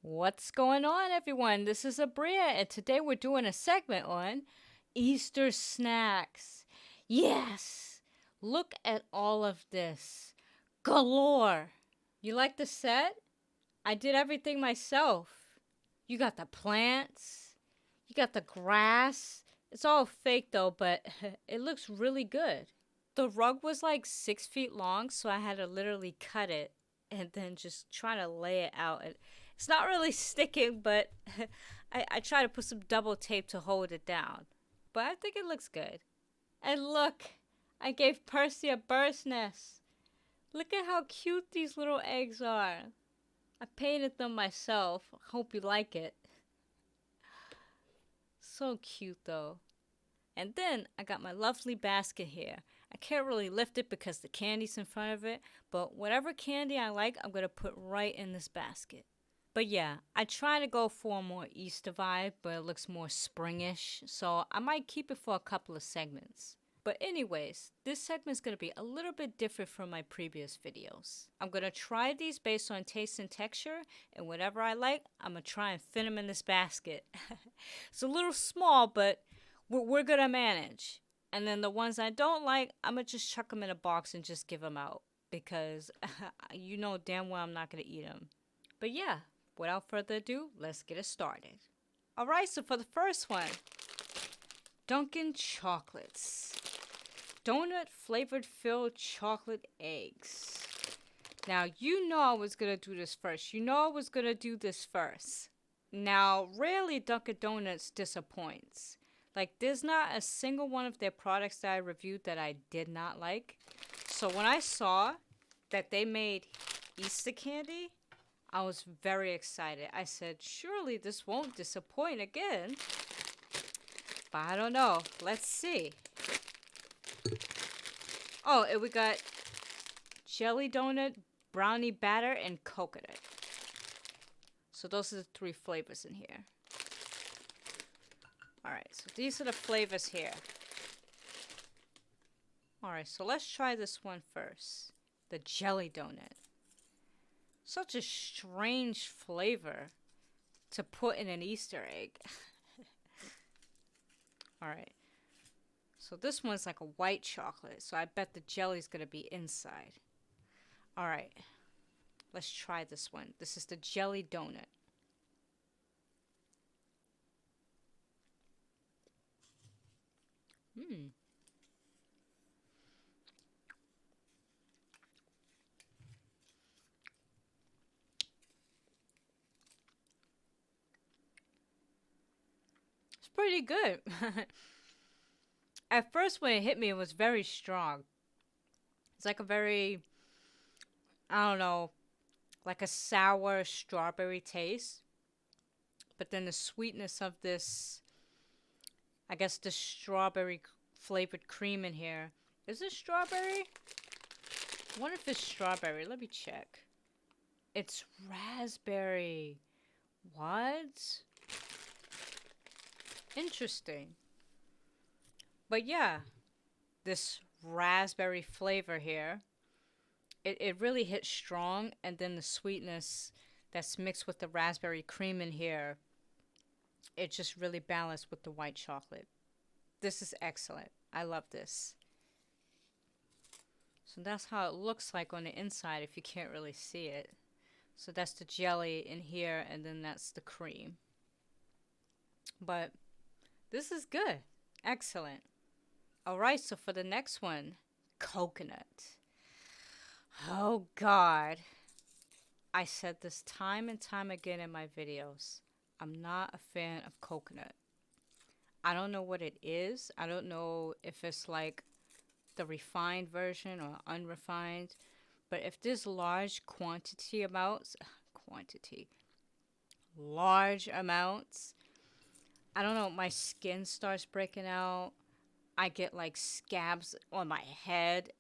What's going on, everyone? This is Abria, and today we're doing a segment on Easter snacks. Yes! Look at all of this. Galore! You like the set? I did everything myself. You got the plants, you got the grass. It's all fake though, but it looks really good. The rug was like 6 feet long, so I had to literally cut it and then just try to lay it out. It's not really sticking, but I try to put some double tape to hold it down. But I think it looks good. And look, I gave Percy a bird's nest. Look at how cute these little eggs are. I painted them myself. Hope you like it. So cute though. And then I got my lovely basket here. I can't really lift it because the candy's in front of it, but whatever candy I like, I'm going to put right in this basket. But yeah, I try to go for a more Easter vibe, but it looks more springish, so I might keep it for a couple of segments. But anyways, this segment's going to be a little bit different from my previous videos. I'm going to try these based on taste and texture, and whatever I like, I'm going to try and fit them in this basket. It's a little small, but we're going to manage. And then the ones I don't like, I'm going to just chuck them in a box and just give them out. Because you know damn well I'm not going to eat them. But yeah, without further ado, let's get it started. Alright, so for the first one, Dunkin Chocolates. Donut flavored filled chocolate eggs. Now, you know I was going to do this first. Now, rarely Dunkin' Donuts disappoints. Like, there's not a single one of their products that I reviewed that I did not like. So when I saw that they made Easter candy, I was very excited. I said, surely this won't disappoint again. But I don't know. Let's see. Oh, and we got jelly donut, brownie batter, and coconut. So those are the three flavors in here. Alright, so these are the flavors here. Alright, so let's try this one first. The jelly donut. Such a strange flavor to put in an Easter egg. Alright. So this one's like a white chocolate, so I bet the jelly's gonna be inside. Alright. Let's try this one. This is the jelly donut. It's pretty good. At first when it hit me, it was very strong. It's like a very, I don't know, like a sour strawberry taste. But then the sweetness of this, I guess the strawberry flavored cream in here. Is it strawberry? I wonder if it's strawberry. Let me check. It's raspberry. What? Interesting. But yeah, this raspberry flavor here, it really hits strong, and then the sweetness that's mixed with the raspberry cream in here, it just really balanced with the white chocolate. This is excellent. I love this. So that's how it looks like on the inside if you can't really see it. So that's the jelly in here, and then that's the cream. But this is good. Excellent. Alright, so for the next one, coconut. Oh God. I said this time and time again in my videos. I'm not a fan of coconut. I don't know what it is. I don't know if it's like the refined version or unrefined. But if there's large amounts, I don't know, my skin starts breaking out. I get like scabs on my head.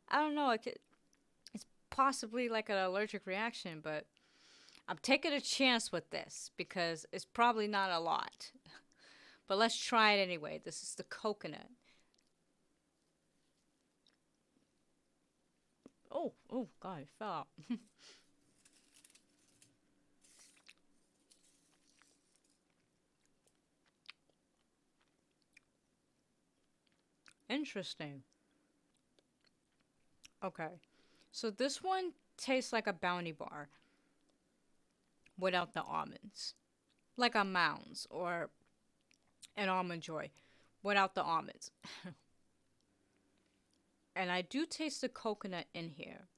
I don't know, it's possibly like an allergic reaction, but I'm taking a chance with this because it's probably not a lot. But let's try it anyway. This is the coconut. Oh God, it fell out. Interesting. Okay. So this one tastes like a Bounty bar without the almonds. Like a Mounds or an Almond Joy without the almonds. And I do taste the coconut in here.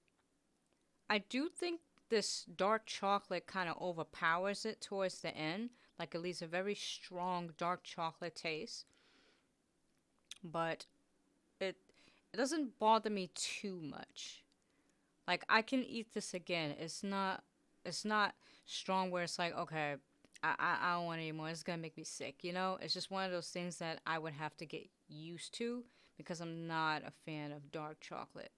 I do think this dark chocolate kind of overpowers it towards the end. Like it leaves a very strong dark chocolate taste. But it doesn't bother me too much. Like I can eat this again. It's not strong where it's like, okay, I don't want it anymore. It's gonna make me sick, you know? It's just one of those things that I would have to get used to because I'm not a fan of dark chocolate.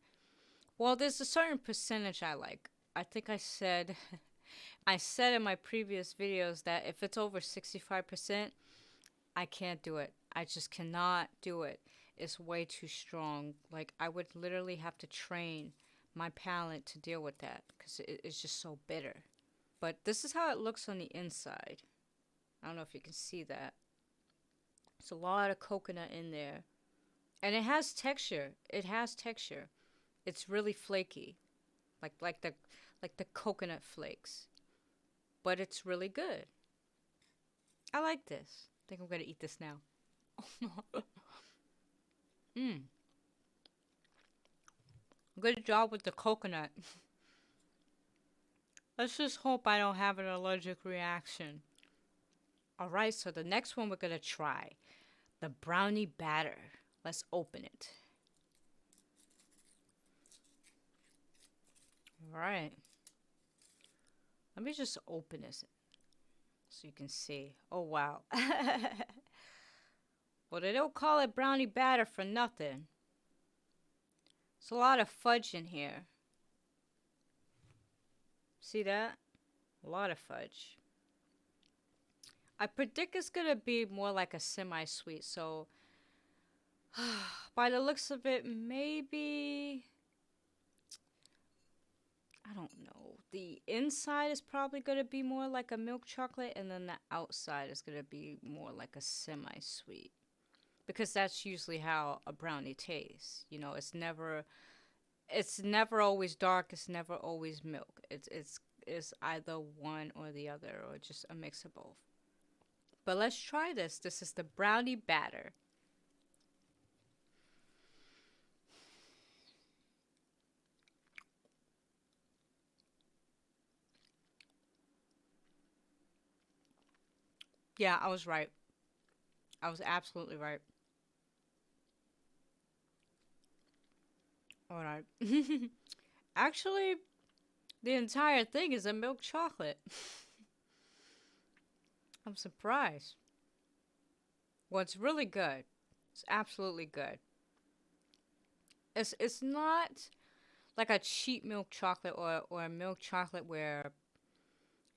Well, there's a certain percentage I like. I think I said I said in my previous videos that if it's over 65%, I can't do it. I just cannot do it. It's way too strong. Like I would literally have to train my palate to deal with that because it's just so bitter. But this is how it looks on the inside. I don't know if you can see that. It's a lot of coconut in there. And it has texture. It has texture. It's really flaky. Like the coconut flakes. But it's really good. I like this. I think I'm gonna eat this now. Mmm. Good job with the coconut. Let's just hope I don't have an allergic reaction. Alright, so the next one we're gonna try. The brownie batter. Let's open it. Alright. Let me just open this so you can see. Oh, wow. Well, they don't call it brownie batter for nothing. There's a lot of fudge in here. See that? A lot of fudge. I predict it's going to be more like a semi-sweet, so by the looks of it, maybe, I don't know. The inside is probably going to be more like a milk chocolate, and then the outside is going to be more like a semi-sweet. Because that's usually how a brownie tastes. You know, it's never always dark, it's never always milk. It's either one or the other, or just a mix of both. But let's try this. This is the brownie batter. Yeah, I was right. I was absolutely right. Alright. Actually, the entire thing is a milk chocolate. I'm surprised. Well, it's really good. It's absolutely good. It's not like a cheap milk chocolate or a milk chocolate where,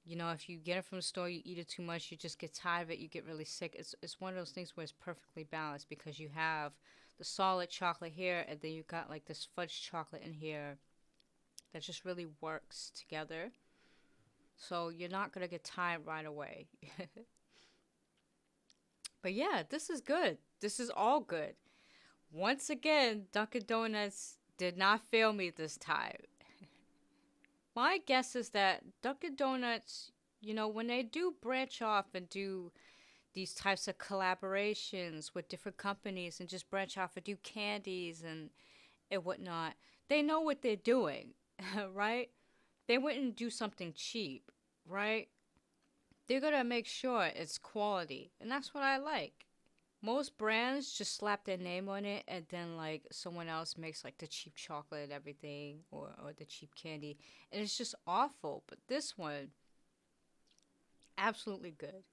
you know, if you get it from the store, you eat it too much, you just get tired of it, you get really sick. It's one of those things where it's perfectly balanced because you have the solid chocolate here, and then you got like this fudge chocolate in here that just really works together. So you're not gonna get tired right away. But yeah, this is good. This is all good. Once again, Dunkin' Donuts did not fail me this time. My guess is that Dunkin' Donuts, you know, when they do branch off and do these types of collaborations with different companies and just branch off and do candies and whatnot, they know what they're doing, right? They wouldn't do something cheap, right? They're gonna make sure it's quality, and that's what I like. Most brands just slap their name on it, and then like someone else makes like the cheap chocolate and everything, or the cheap candy, and it's just awful. But this one, absolutely good.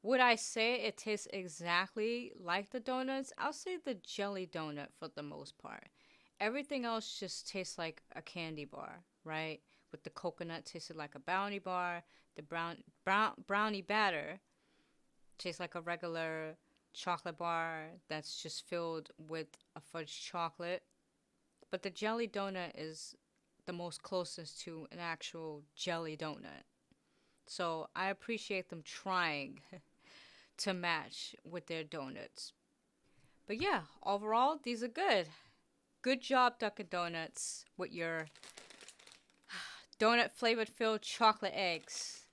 Would I say it tastes exactly like the donuts? I'll say the jelly donut for the most part. Everything else just tastes like a candy bar, right? With the coconut tasted like a brownie bar. The brownie batter tastes like a regular chocolate bar that's just filled with a fudge chocolate. But the jelly donut is the most closest to an actual jelly donut. So I appreciate them trying to match with their donuts. But yeah, overall, these are good. Good job, Dunkin' Donuts, with your donut flavored filled chocolate eggs.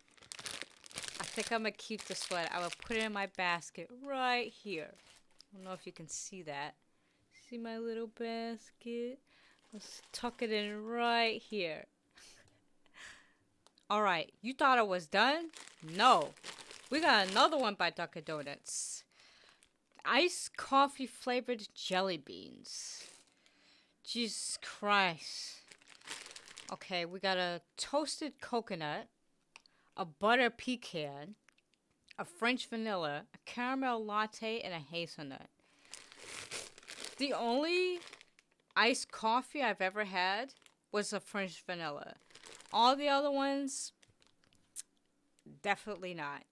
I think I'm gonna keep this one. I will put it in my basket right here. I don't know if you can see that. See my little basket? Let's tuck it in right here. Alright, you thought it was done? No. We got another one by Dunkin' Donuts. Iced coffee flavored jelly beans. Jesus Christ. Okay, we got a toasted coconut, a butter pecan, a French vanilla, a caramel latte, and a hazelnut. The only iced coffee I've ever had was a French vanilla. All the other ones, definitely not.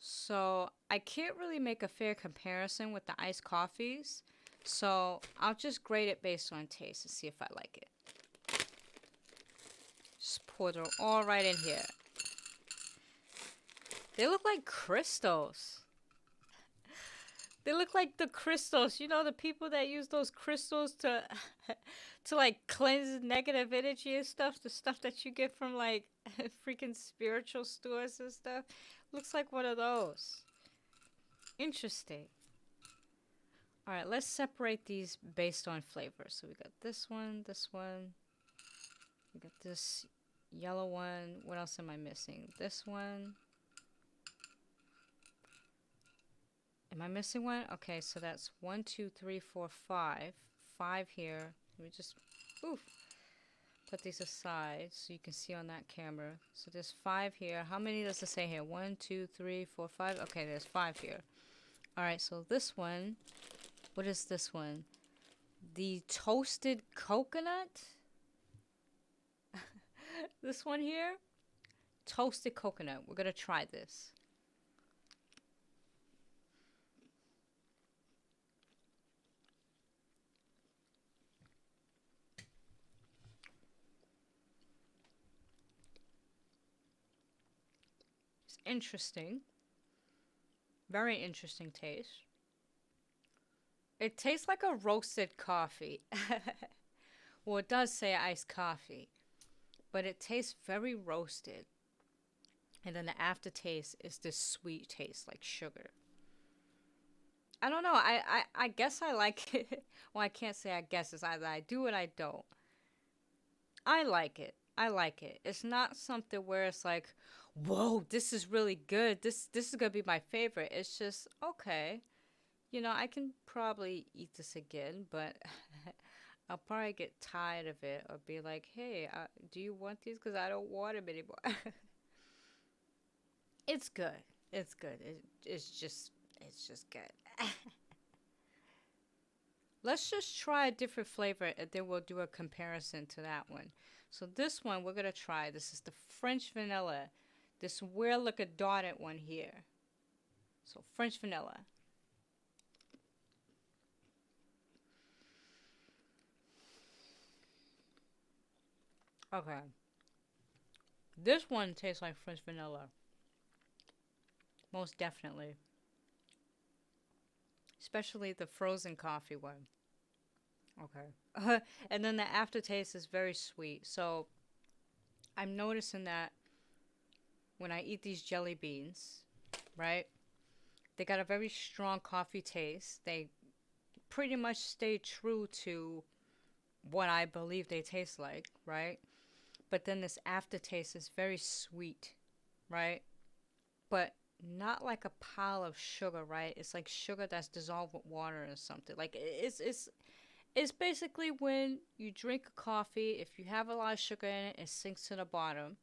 So I can't really make a fair comparison with the iced coffees. So I'll just grade it based on taste and see if I like it. Just pour them all right in here. They look like crystals. They look like the crystals. You know, the people that use those crystals to to like cleanse negative energy and stuff. The stuff that you get from like freaking spiritual stores and stuff. Looks like one of those. Interesting. Alright, let's separate these based on flavor. So we got this one, this one. We got this yellow one. What else am I missing? This one. Am I missing one? Okay, so that's 1, 2, 3, 4, 5. 5 here. Let me just put these aside so you can see on that camera. So there's 5 here. How many does it say here? 1, 2, 3, 4, 5. Okay, there's 5 here. Alright, so this one. What is this one? The toasted coconut? This one here? Toasted coconut. We're going to try this. Interesting. Very interesting taste. It tastes like a roasted coffee. Well, it does say iced coffee, but it tastes very roasted. And then the aftertaste is this sweet taste like sugar. I don't know. I guess I like it. Well, I can't say I guess. It's either I do or I don't. I like it. I like it. It's not something where it's like, whoa, this is really good. This is gonna be my favorite. It's just okay. You know, I can probably eat this again, but I'll probably get tired of it or be like, hey, do you want these? Because I don't want them anymore. It's good. It's good. It's just good. Let's just try a different flavor and then we'll do a comparison to that one. So this one we're going to try. This is the French vanilla. This weird looking dotted one here. So French vanilla. Okay. This one tastes like French vanilla. Most definitely. Especially the frozen coffee one. Okay. And then the aftertaste is very sweet. So I'm noticing that when I eat these jelly beans, right? They got a very strong coffee taste. They pretty much stay true to what I believe they taste like, right? But then this aftertaste is very sweet, right? But not like a pile of sugar, right? It's like sugar that's dissolved with water or something. Like it's basically when you drink a coffee, if you have a lot of sugar in it, it sinks to the bottom.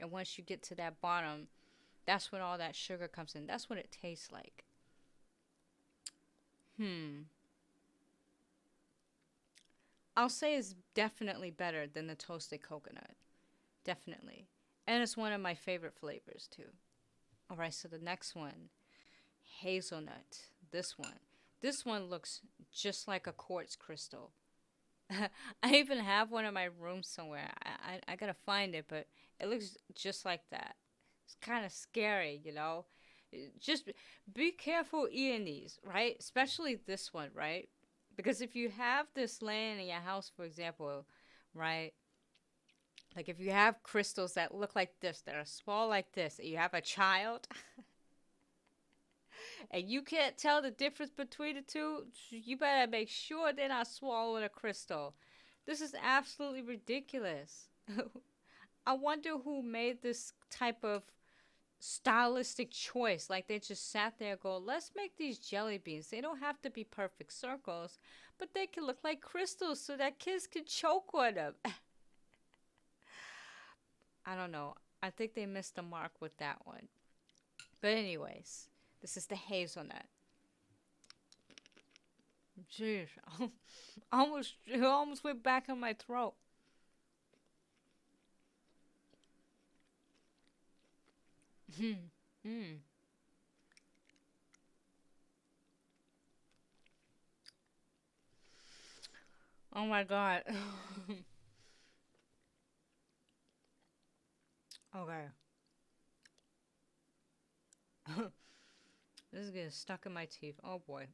And once you get to that bottom, that's when all that sugar comes in. That's what it tastes like. I'll say it's definitely better than the toasted coconut. Definitely. And it's one of my favorite flavors too. Alright, so the next one. Hazelnut. This one. This one looks just like a quartz crystal. I even have one in my room somewhere. I gotta find it, but it looks just like that. It's kind of scary, you know? Just be careful eating these, right? Especially this one, right? Because if you have this laying in your house, for example, right? Like if you have crystals that look like this, that are small like this, and you have a child, and you can't tell the difference between the two, you better make sure they're not swallowing a crystal. This is absolutely ridiculous. I wonder who made this type of stylistic choice. Like they just sat there and go, let's make these jelly beans. They don't have to be perfect circles, but they can look like crystals so that kids can choke on them. I don't know. I think they missed the mark with that one. But anyways, this is the hazelnut. Jeez, it almost went back in my throat. Mm. Oh my god. Okay. This is getting stuck in my teeth. Oh boy.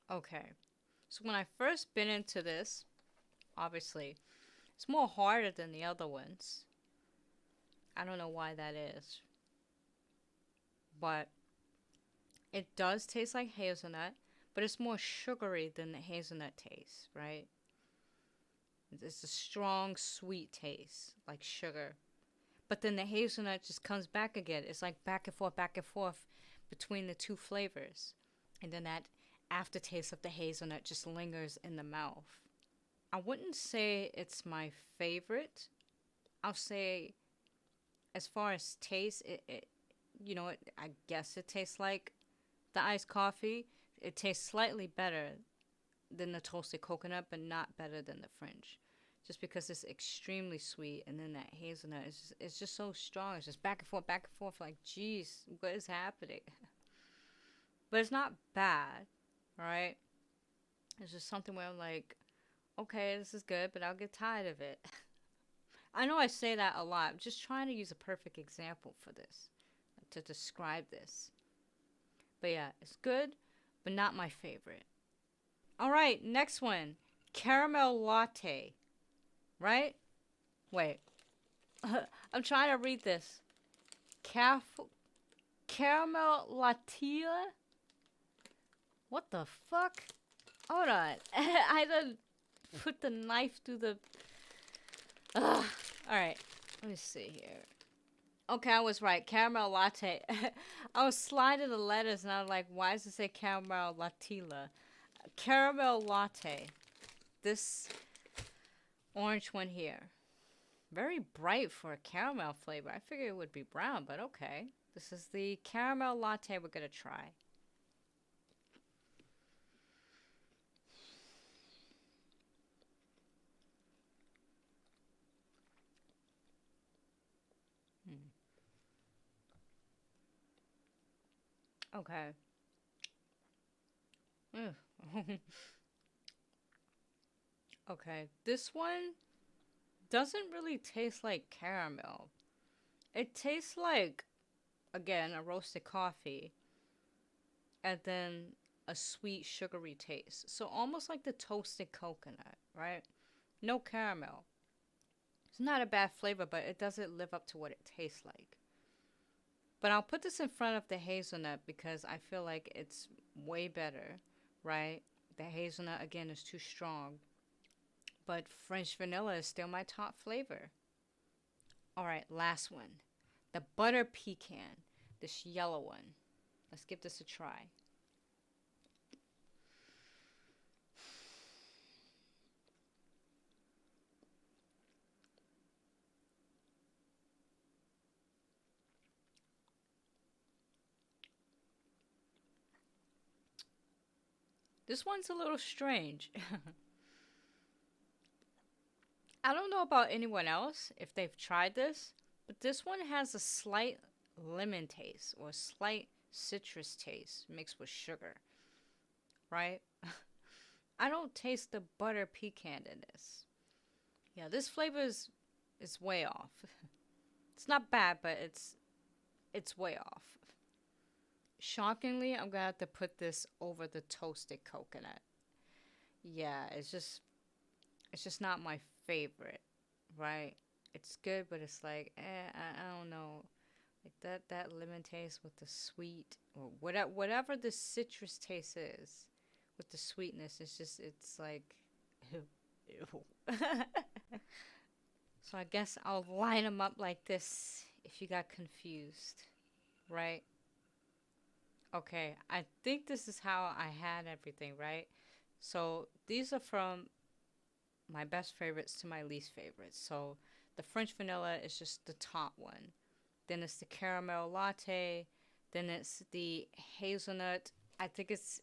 Okay. So when I first bit into this, obviously, it's more harder than the other ones. I don't know why that is. But it does taste like hazelnut, but it's more sugary than the hazelnut taste, right? It's a strong, sweet taste, like sugar. But then the hazelnut just comes back again. It's like back and forth between the two flavors. And then that aftertaste of the hazelnut just lingers in the mouth. I wouldn't say it's my favorite. I'll say, as far as taste, I guess it tastes like the iced coffee. It tastes slightly better than the toasted coconut, but not better than the French. Just because it's extremely sweet, and then that hazelnut it's just so strong. It's just back and forth. Like, geez, what is happening? But it's not bad, right? It's just something where I'm like, okay, this is good, but I'll get tired of it. I know I say that a lot. I'm just trying to use a perfect example for this, to describe this. But yeah, it's good, but not my favorite. All right, next one. Caramel latte. Right? Wait. I'm trying to read this. Caramel latte? What the fuck? Hold on. I done put the knife through the... Ugh. Alright. Let me see here. Okay, I was right. Caramel latte. I was sliding the letters and I was like, why does it say caramel latila? Caramel latte. This orange one here. Very bright for a caramel flavor. I figured it would be brown, but okay. This is the caramel latte we're going to try. Okay. Okay, this one doesn't really taste like caramel. It tastes like, again, a roasted coffee and then a sweet, sugary taste. So almost like the toasted coconut, right? No caramel. It's not a bad flavor, but it doesn't live up to what it tastes like. But I'll put this in front of the hazelnut because I feel like it's way better, right? The hazelnut, again, is too strong. But French vanilla is still my top flavor. All right, last one. The butter pecan, this yellow one. Let's give this a try. This one's a little strange. I don't know about anyone else if they've tried this, but this one has a slight lemon taste or a slight citrus taste mixed with sugar, right? I don't taste the butter pecan in this. Yeah, this flavor is way off. It's not bad, but it's way off. Shockingly, I'm gonna have to put this over the toasted coconut. Yeah, it's just not my favorite, right? It's good, but it's like, I don't know. Like that lemon taste with the sweet or whatever the citrus taste is with the sweetness, it's like ew. Ew. So I guess I'll line them up like this if you got confused, right? Okay, I think this is how I had everything, right? So these are from my best favorites to my least favorites. So the French vanilla is just the top one. Then it's the caramel latte. Then it's the hazelnut. I think it's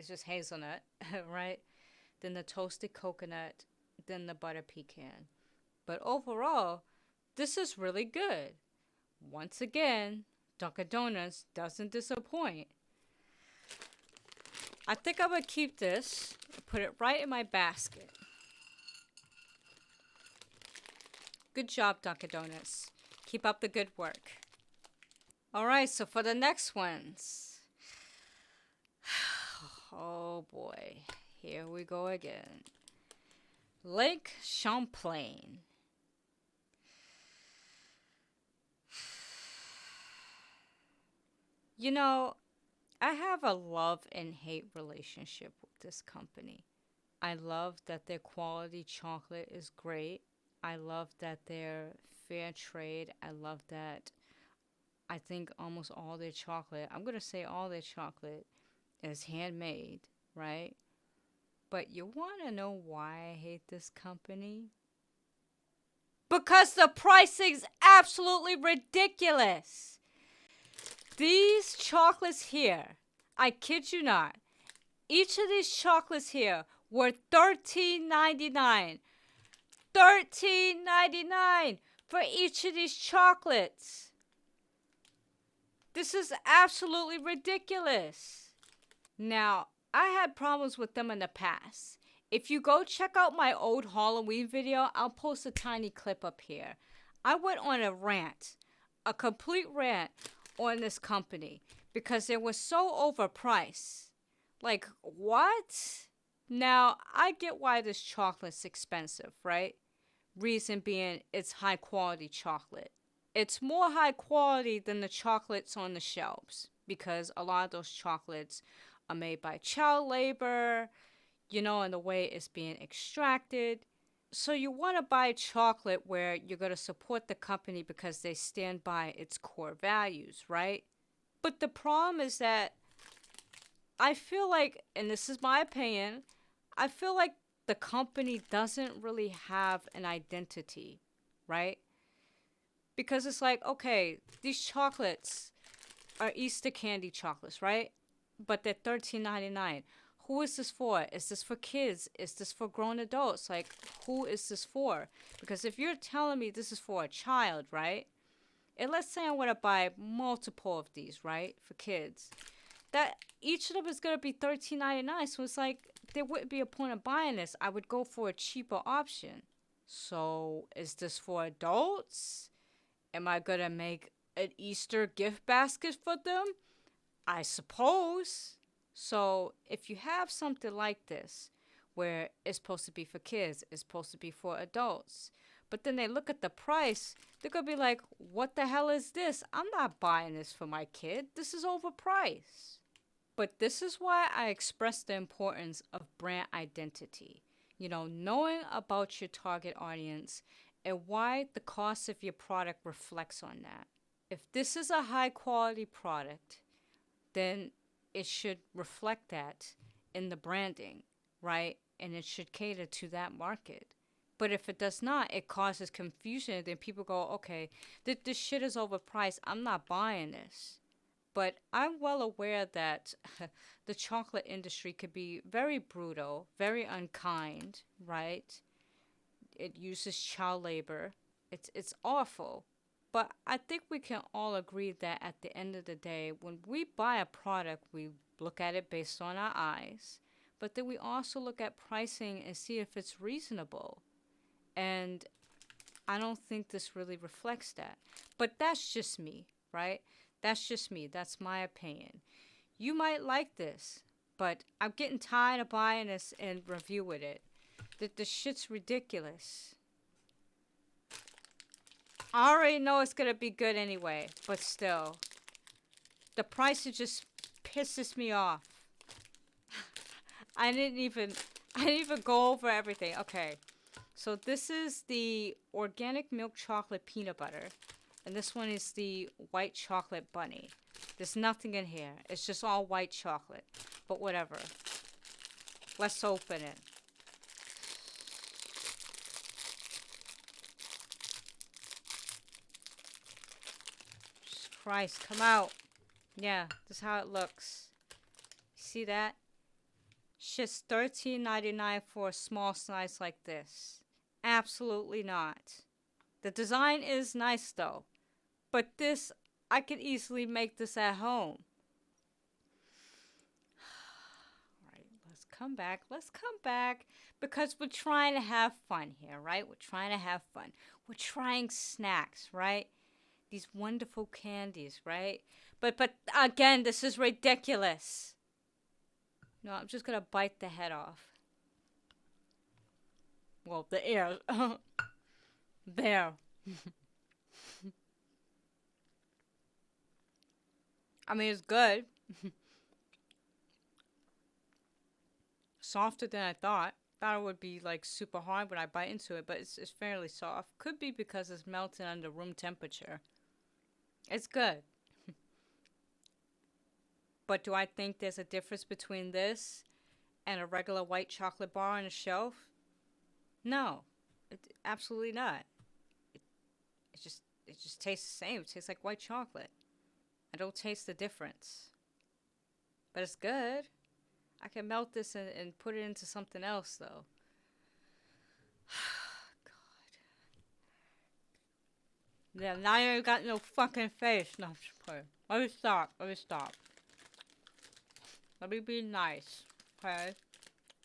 just hazelnut, right? Then the toasted coconut. Then the butter pecan. But overall, this is really good. Once again, Dunkin' Donuts doesn't disappoint. I think I would keep this, put it right in my basket. Good job, Dunkin' Donuts. Keep up the good work. All right, so for the next ones. Oh boy, here we go again. Lake Champlain. You know, I have a love and hate relationship with this company. I love that their quality chocolate is great. I love that they're fair trade. I love that I think almost all their chocolate, I'm going to say all their chocolate is handmade, right? But you want to know why I hate this company? Because the pricing's absolutely ridiculous. These chocolates here, I kid you not, each of these chocolates here were $13.99. $13.99 for each of these chocolates. This is absolutely ridiculous. Now, I had problems with them in the past. If you go check out my old Halloween video, I'll post a tiny clip up here. I went on a rant, a complete rant on this company because it was so overpriced. Like, what? Now, I get why this chocolate's expensive, right? Reason being, it's high quality chocolate. It's more high quality than the chocolates on the shelves because a lot of those chocolates are made by child labor, and the way it's being extracted. So you want to buy chocolate where you're going to support the company because they stand by its core values, right? But the problem is that I feel like, and this is my opinion, I feel like the company doesn't really have an identity, right? Because it's like, okay, these chocolates are Easter candy chocolates, right? But they're $13.99. Who is this for? Is this for kids? Is this for grown adults? Like, who is this for? Because if you're telling me this is for a child, right? And let's say I want to buy multiple of these, right? For kids. That each of them is going to be $13.99. So it's like, there wouldn't be a point of buying this. I would go for a cheaper option. So is this for adults? Am I going to make an Easter gift basket for them? I suppose. So if you have something like this, where it's supposed to be for kids, it's supposed to be for adults, but then they look at the price, they're going to be like, what the hell is this? I'm not buying this for my kid. This is overpriced. But this is why I express the importance of brand identity. Knowing about your target audience and why the cost of your product reflects on that. If this is a high quality product, then it should reflect that in the branding, right? And it should cater to that market. But if it does not, it causes confusion. Then people go, okay, this shit is overpriced. I'm not buying this. But I'm well aware that the chocolate industry could be very brutal, very unkind, right? It uses child labor. It's awful. But I think we can all agree that at the end of the day, when we buy a product, we look at it based on our eyes. But then we also look at pricing and see if it's reasonable. And I don't think this really reflects that. But that's just me, right? That's just me. That's my opinion. You might like this, but I'm getting tired of buying this and reviewing it. The shit's ridiculous. I already know it's gonna be good anyway, but still. The price just pisses me off. I didn't even go over everything. Okay. So this is the organic milk chocolate peanut butter. And this one is the white chocolate bunny. There's nothing in here. It's just all white chocolate. But whatever. Let's open it. Jesus Christ, come out. Yeah, this is how it looks. See that? Shit's $13.99 for a small size like this. Absolutely not. The design is nice though. But this, I could easily make this at home. Alright, let's come back. Let's come back. Because we're trying to have fun here, right? We're trying to have fun. We're trying snacks, right? These wonderful candies, right? But again, this is ridiculous. No, I'm just gonna bite the head off. Well, the ears. There. I mean, it's good. Softer than I thought. Thought it would be like super hard when I bite into it, but it's fairly soft. Could be because it's melted under room temperature. It's good. But do I think there's a difference between this and a regular white chocolate bar on a shelf? No, absolutely not. It just tastes the same. It tastes like white chocolate. I don't taste the difference. But it's good. I can melt this and put it into something else, though. God. Yeah, now you ain't got no fucking face. No, I'm just playing. Let me stop. Let me be nice, okay?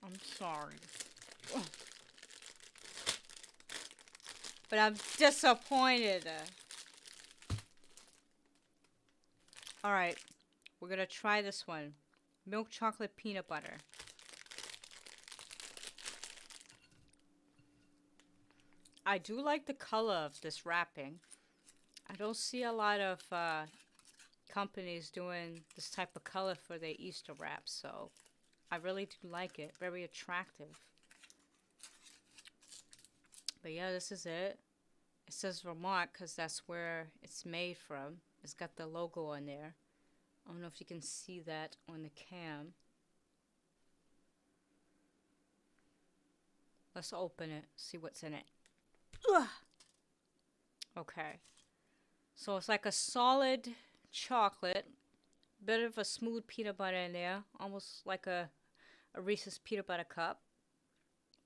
I'm sorry. But I'm disappointed. Alright, we're gonna try this one. Milk chocolate peanut butter. I do like the color of this wrapping. I don't see a lot of companies doing this type of color for their Easter wraps, so I really do like it. Very attractive. But yeah, this is it. It says Vermont because that's where it's made from. It's got the logo on there. I don't know if you can see that on the cam. Let's open it, see what's in it. Ugh. Okay. So it's like a solid chocolate. Bit of a smooth peanut butter in there. Almost like a Reese's peanut butter cup.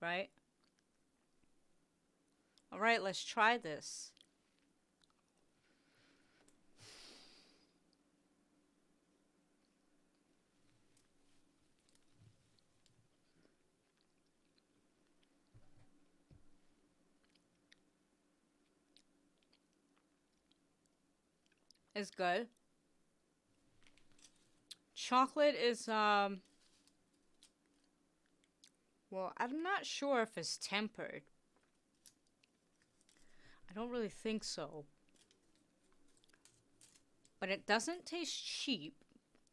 Right? Alright, let's try this. It's good. Chocolate is, well, I'm not sure if it's tempered. I don't really think so. But it doesn't taste cheap.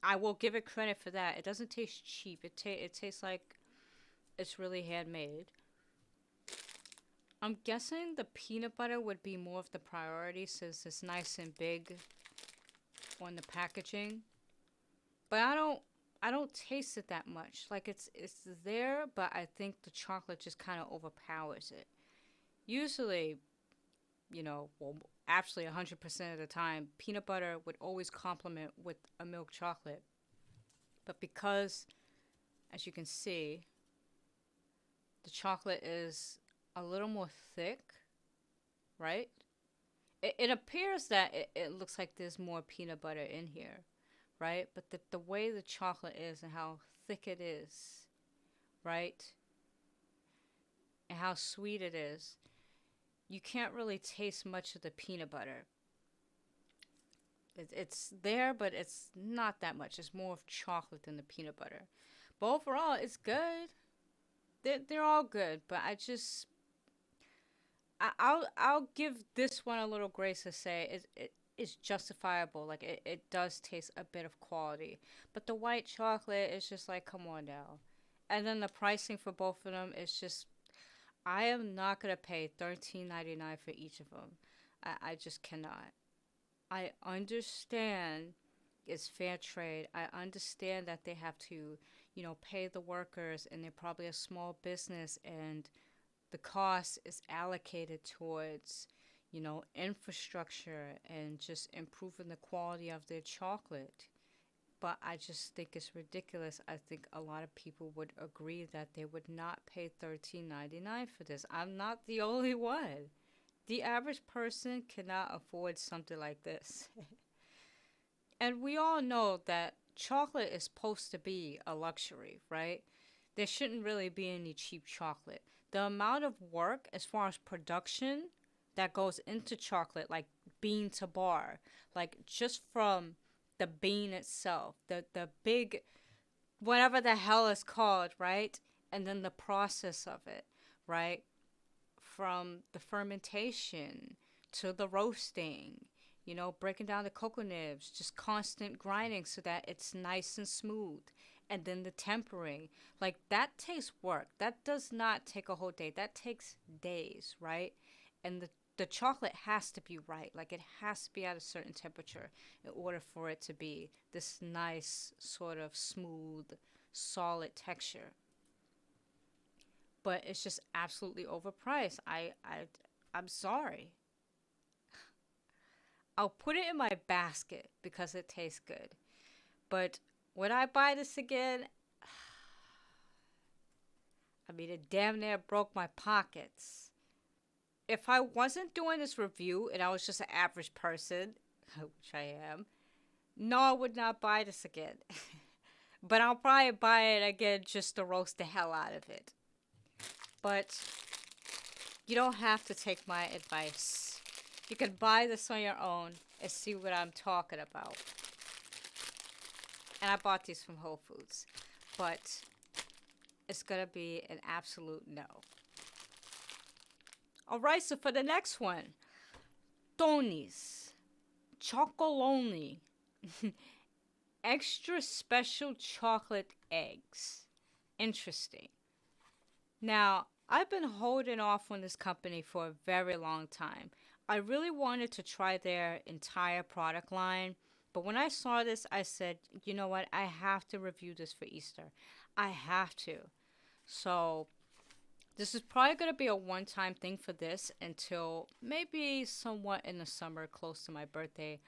I will give it credit for that. It doesn't taste cheap. It tastes like it's really handmade. I'm guessing the peanut butter would be more of the priority since it's nice and big on the packaging. But I don't taste it that much. Like it's there, but I think the chocolate just kind of overpowers it. Usually, you know, well, actually 100% of the time, peanut butter would always complement with a milk chocolate. But because, as you can see, the chocolate is a little more thick, right? It appears that it looks like there's more peanut butter in here, right? But the way the chocolate is and how thick it is, right? And how sweet it is. you can't really taste much of the peanut butter. It's there, but it's not that much. It's more of chocolate than the peanut butter. But overall, it's good. They're all good, but I'll give this one a little grace to say it's justifiable. Like it does taste a bit of quality, but the white chocolate is just like, come on now. And then the pricing for both of them is just, I am not gonna pay $13.99 for each of them. I just cannot. I understand it's fair trade. I understand that they have to, pay the workers, and they're probably a small business, and the cost is allocated towards, infrastructure and just improving the quality of their chocolate. But I just think it's ridiculous. I think a lot of people would agree that they would not pay $13.99 for this. I'm not the only one. The average person cannot afford something like this. And we all know that chocolate is supposed to be a luxury, right? There shouldn't really be any cheap chocolate. The amount of work as far as production that goes into chocolate, like bean to bar, like just from the bean itself, the big, whatever the hell it's called, right? And then the process of it, right? From the fermentation to the roasting, breaking down the cocoa nibs, just constant grinding so that it's nice and smooth. And then the tempering. Like, that takes work. That does not take a whole day. That takes days, right? And the chocolate has to be right. Like, it has to be at a certain temperature in order for it to be this nice, sort of smooth, solid texture. But it's just absolutely overpriced. I'm sorry. I'll put it in my basket because it tastes good. But would I buy this again? I mean, it damn near broke my pockets. If I wasn't doing this review and I was just an average person, which I am, no, I would not buy this again. But I'll probably buy it again just to roast the hell out of it. But you don't have to take my advice. You can buy this on your own and see what I'm talking about. And I bought these from Whole Foods. But it's going to be an absolute no. Alright, so for the next one. Tony's Chocololonely. Extra special chocolate eggs. Interesting. Now, I've been holding off on this company for a very long time. I really wanted to try their entire product line, but when I saw this, I said, you know what? I have to review this for Easter. I have to. So, this is probably going to be a one-time thing for this until maybe somewhat in the summer, close to my birthday.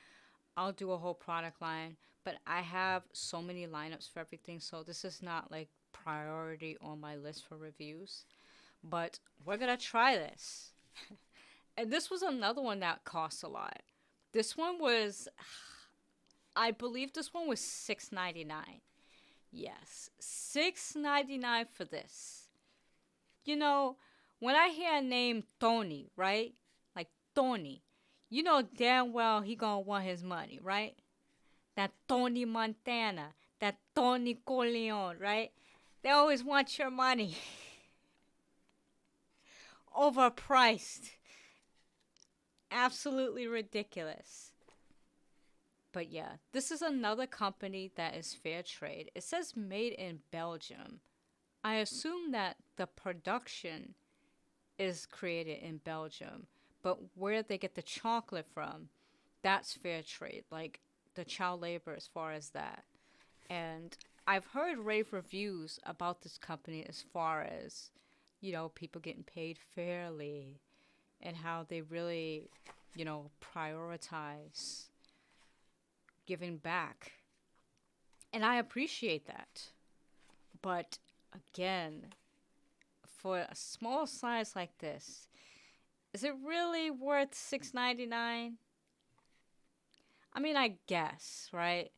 I'll do a whole product line, but I have so many lineups for everything, so this is not like priority on my list for reviews. But we're going to try this. And this was another one that costs a lot. This one was, I believe this one was $6.99. Yes, $6.99 for this. When I hear a name Tony, right? Like Tony, you know damn well he gonna want his money, right? That Tony Montana, that Tony Corleone, right? They always want your money. Overpriced. Absolutely ridiculous. But yeah, this is another company that is fair trade. It says made in Belgium. I assume that the production is created in Belgium, but where they get the chocolate from, that's fair trade. Like the child labor as far as that. And I've heard rave reviews about this company as far as, people getting paid fairly and how they really, prioritize giving back. And I appreciate that. But again, for a small size like this, is it really worth $6.99? I mean, I guess, right?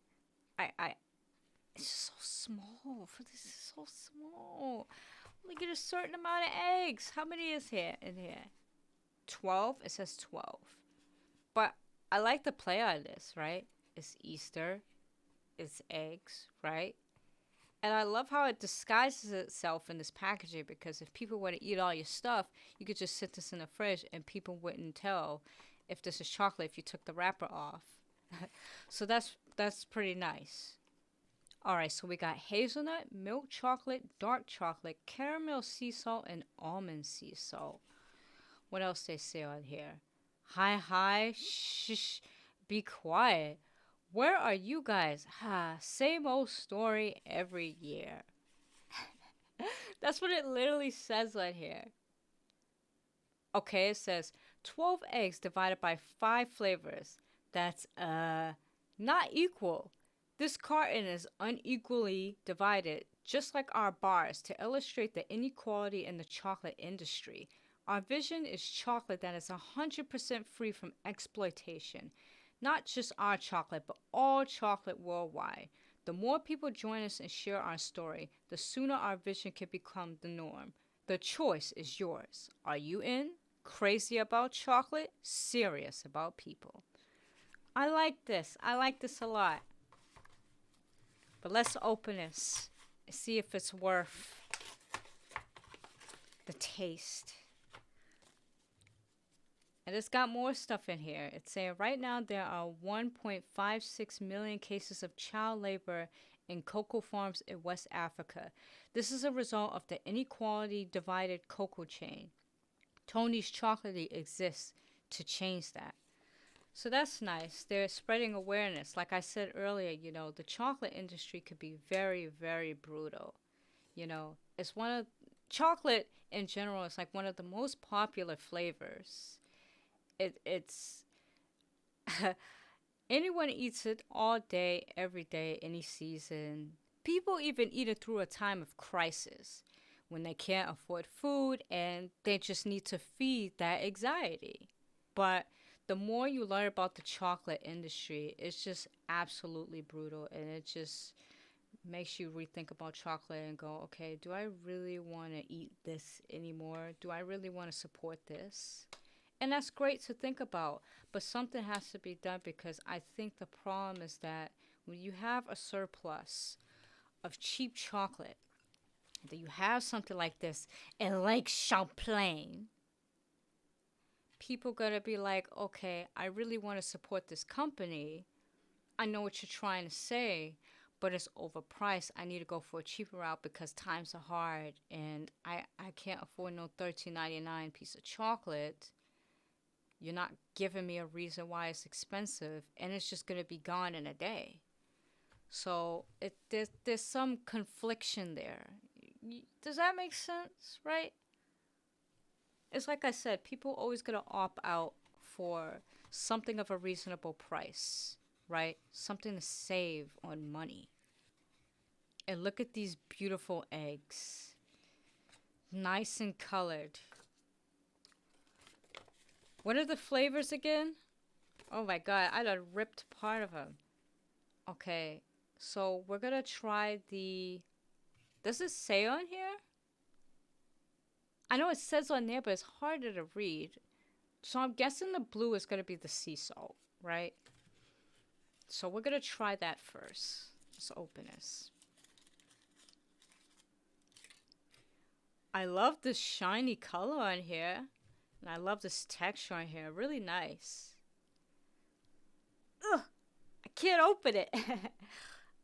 It's so small. For this is so small. Only get a certain amount of eggs. How many is here in here? 12. It says 12. But I like the play on this, right? It's Easter. It's eggs, right? And I love how it disguises itself in this packaging, because if people were to eat all your stuff, you could just sit this in the fridge and people wouldn't tell if this is chocolate if you took the wrapper off. So that's pretty nice. All right, so we got hazelnut, milk chocolate, dark chocolate, caramel sea salt, and almond sea salt. What else they say on here? Hi, shh, be quiet. Where are you guys? Same old story every year. That's what it literally says on here. Okay, it says 12 eggs divided by 5 flavors. That's, not equal. This carton is unequally divided, just like our bars, to illustrate the inequality in the chocolate industry. Our vision is chocolate that is 100% free from exploitation. Not just our chocolate, but all chocolate worldwide. The more people join us and share our story, the sooner our vision can become the norm. The choice is yours. Are you in? Crazy about chocolate? Serious about people. I like this. I like this a lot. But let's open this and see if it's worth the taste. And it's got more stuff in here. It's saying right now there are 1.56 million cases of child labor in cocoa farms in West Africa. This is a result of the inequality divided cocoa chain. Tony's Chocolate exists to change that. So that's nice. They're spreading awareness. Like I said earlier, you know, the chocolate industry could be very, very brutal. You know, it's one of chocolate in general is like one of the most popular flavors. It's anyone eats it all day, every day, any season. People even eat it through a time of crisis when they can't afford food and they just need to feed that anxiety. But the more you learn about the chocolate industry, it's just absolutely brutal, and it just makes you rethink about chocolate and go, okay, do I really want to eat this anymore? Do I really want to support this? And that's great to think about, but something has to be done, because I think the problem is that when you have a surplus of cheap chocolate, that you have something like this, and like Champlain, people gonna be like, okay, I really want to support this company. I know what you're trying to say, but it's overpriced. I need to go for a cheaper route because times are hard, and I can't afford no $13.99 piece of chocolate. You're not giving me a reason why it's expensive, and it's just going to be gone in a day. So there's some confliction there. Does that make sense, right? It's like I said, people always going to opt out for something of a reasonable price, right? Something to save on money. And look at these beautiful eggs. Nice and colored. What are the flavors again? Oh my god, I done ripped part of them. Okay, so we're gonna try the... Does it say on here? I know it says on there, but it's harder to read. So I'm guessing the blue is gonna be the sea salt, right? So we're gonna try that first. Let's open this. I love this shiny color on here. And I love this texture on here. Really nice. Ugh, I can't open it.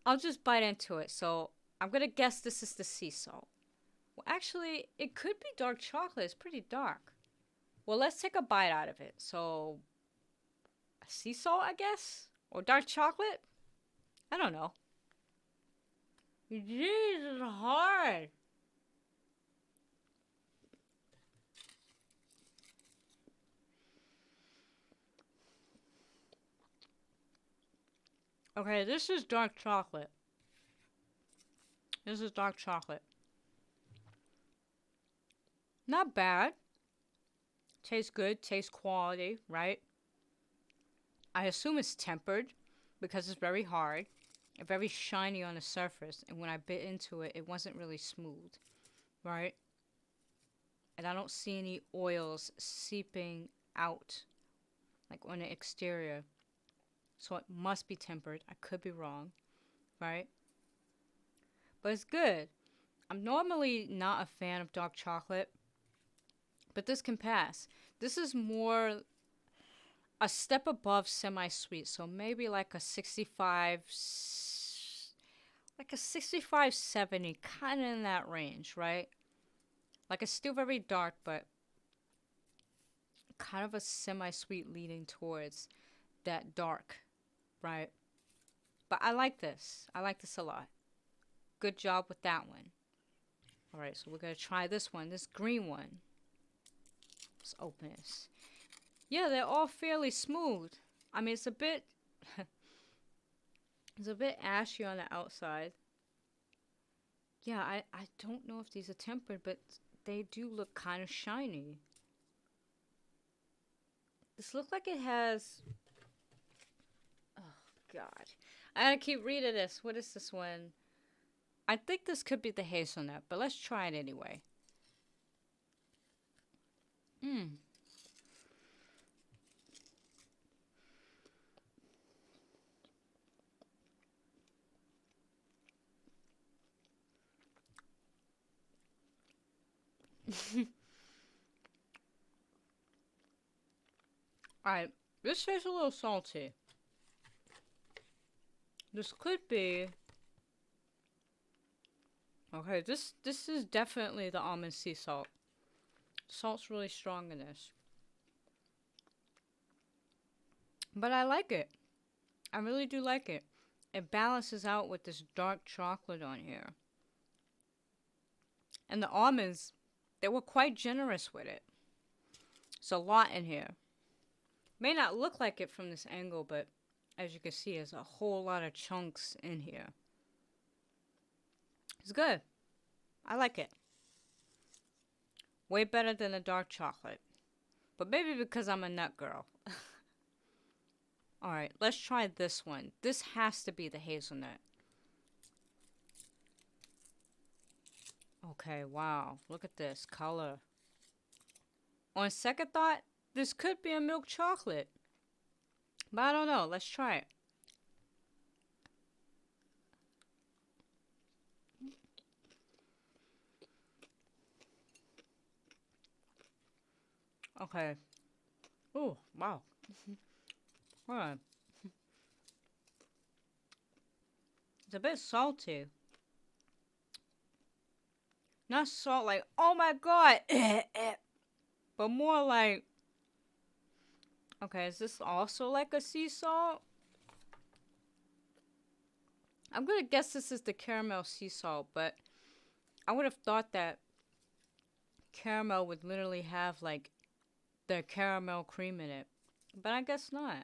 I'll just bite into it. So I'm going to guess this is the sea salt. Well, actually, it could be dark chocolate. It's pretty dark. Well, let's take a bite out of it. So, a sea salt, I guess? Or dark chocolate? I don't know. Jeez, it's hard. Okay, this is dark chocolate. This is dark chocolate. Not bad. Tastes good, tastes quality, right? I assume it's tempered because it's very hard and very shiny on the surface. And when I bit into it, it wasn't really smooth, right? And I don't see any oils seeping out, like on the exterior. So it must be tempered. I could be wrong, right? But it's good. I'm normally not a fan of dark chocolate, but this can pass. This is more a step above semi-sweet, so maybe like a 65, like a 65, 70, kind of in that range, right? Like it's still very dark, but kind of a semi-sweet leaning towards that dark, right? But I like this. I like this a lot. Good job with that one. All right, so we're going to try this one, this green one. Let's open this. Yeah, they're all fairly smooth. I mean, it's a bit it's a bit ashy on the outside. Yeah, I don't know if these are tempered, but they do look kind of shiny. This looks like it has... Oh, God. I gotta keep reading this. What is this one? I think this could be the hazelnut, but let's try it anyway. Alright, this tastes a little salty. This could be... Okay, this is definitely the almond sea salt. Salt's really strong in this. But I like it. I really do like it. It balances out with this dark chocolate on here. And the almonds, they were quite generous with it. It's a lot in here. May not look like it from this angle, but as you can see, there's a whole lot of chunks in here. It's good. I like it. Way better than the dark chocolate. But maybe because I'm a nut girl. Alright, let's try this one. This has to be the hazelnut. Okay, wow. Look at this color. On second thought, this could be a milk chocolate. But I don't know. Let's try it. Okay. Oh, wow. Hold on. It's a bit salty. Not salt like, oh my god. But more like, okay, is this also like a sea salt? I'm gonna guess this is the caramel sea salt, but I would have thought that caramel would literally have like the caramel cream in it. But I guess not.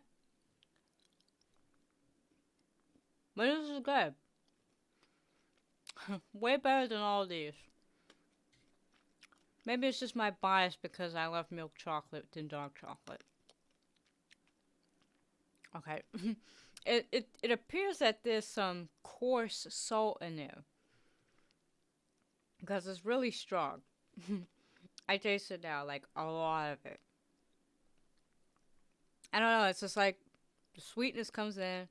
But this is good. Way better than all these. Maybe it's just my bias because I love milk chocolate than dark chocolate. Okay. It appears that there's some coarse salt in there. Because it's really strong. I taste it now, like a lot of it. I don't know, it's just like the sweetness comes in,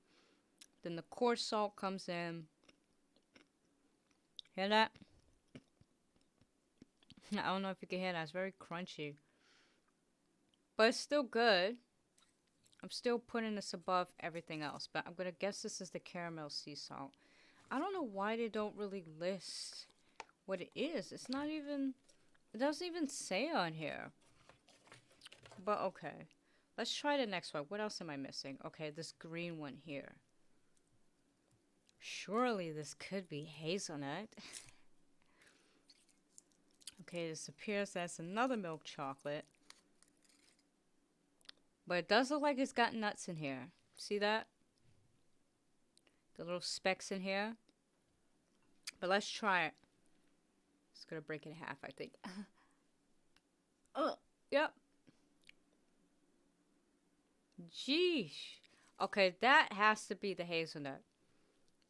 then the coarse salt comes in. Hear that? I don't know if you can hear that, it's very crunchy. But it's still good. I'm still putting this above everything else, but I'm gonna guess this is the caramel sea salt. I don't know why they don't really list what it is. It's not even, it doesn't even say on here. But okay. Let's try the next one. What else am I missing? Okay, this green one here. Surely this could be hazelnut. Okay, this appears that's another milk chocolate. But it does look like it's got nuts in here. See that? The little specks in here. But let's try it. It's gonna break it in half, I think. Oh, yep. Jeesh. Okay, that has to be the hazelnut.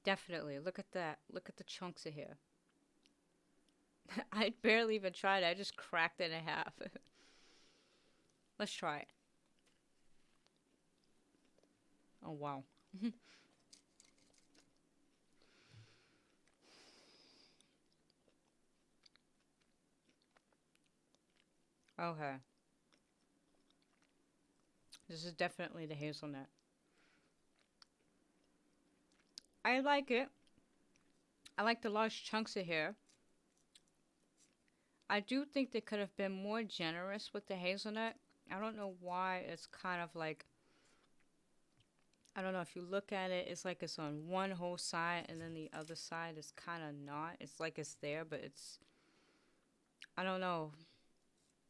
Definitely. Look at that. Look at the chunks of here. I barely even tried it. I just cracked it in half. Let's try it. Oh, wow. Okay. This is definitely the hazelnut. I like it. I like the large chunks of here. I do think they could have been more generous with the hazelnut. I don't know why it's kind of like, I don't know if you look at it, it's like it's on one whole side and then the other side is kind of not. It's like it's there, but it's, I don't know.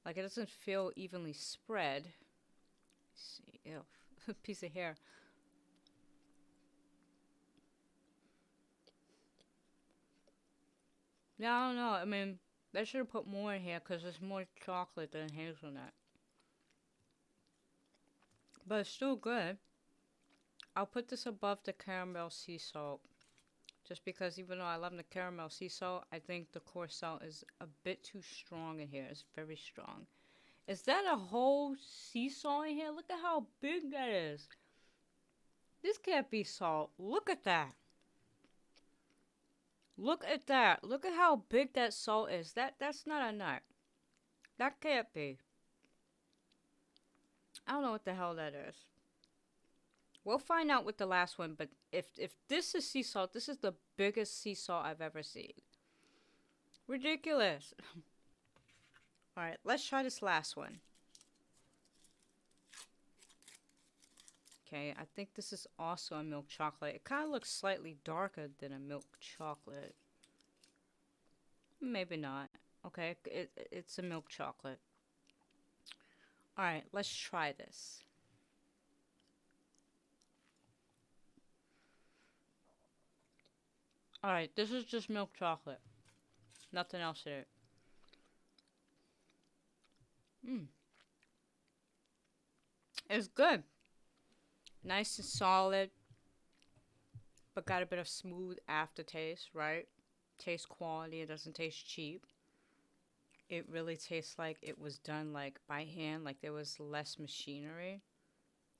Like it doesn't feel evenly spread. Let's see, ew, piece of hair. Yeah, I don't know. I mean, they should have put more in here because there's more chocolate than hazelnut. But it's still good. I'll put this above the caramel sea salt. Just because even though I love the caramel sea salt, I think the coarse salt is a bit too strong in here. It's very strong. Is that a whole sea salt in here? Look at how big that is. This can't be salt. Look at that. Look at that. Look at how big that salt is. That's not a nut. That can't be. I don't know what the hell that is. We'll find out with the last one, but if this is sea salt, this is the biggest sea salt I've ever seen. Ridiculous. Alright, let's try this last one. Okay, I think this is also a milk chocolate. It kind of looks slightly darker than a milk chocolate. Maybe not. Okay, it's a milk chocolate. Alright, let's try this. Alright, this is just milk chocolate. Nothing else in it. It's good. Nice and solid. But got a bit of smooth aftertaste, right? Taste quality. It doesn't taste cheap. It really tastes like it was done like by hand. Like there was less machinery.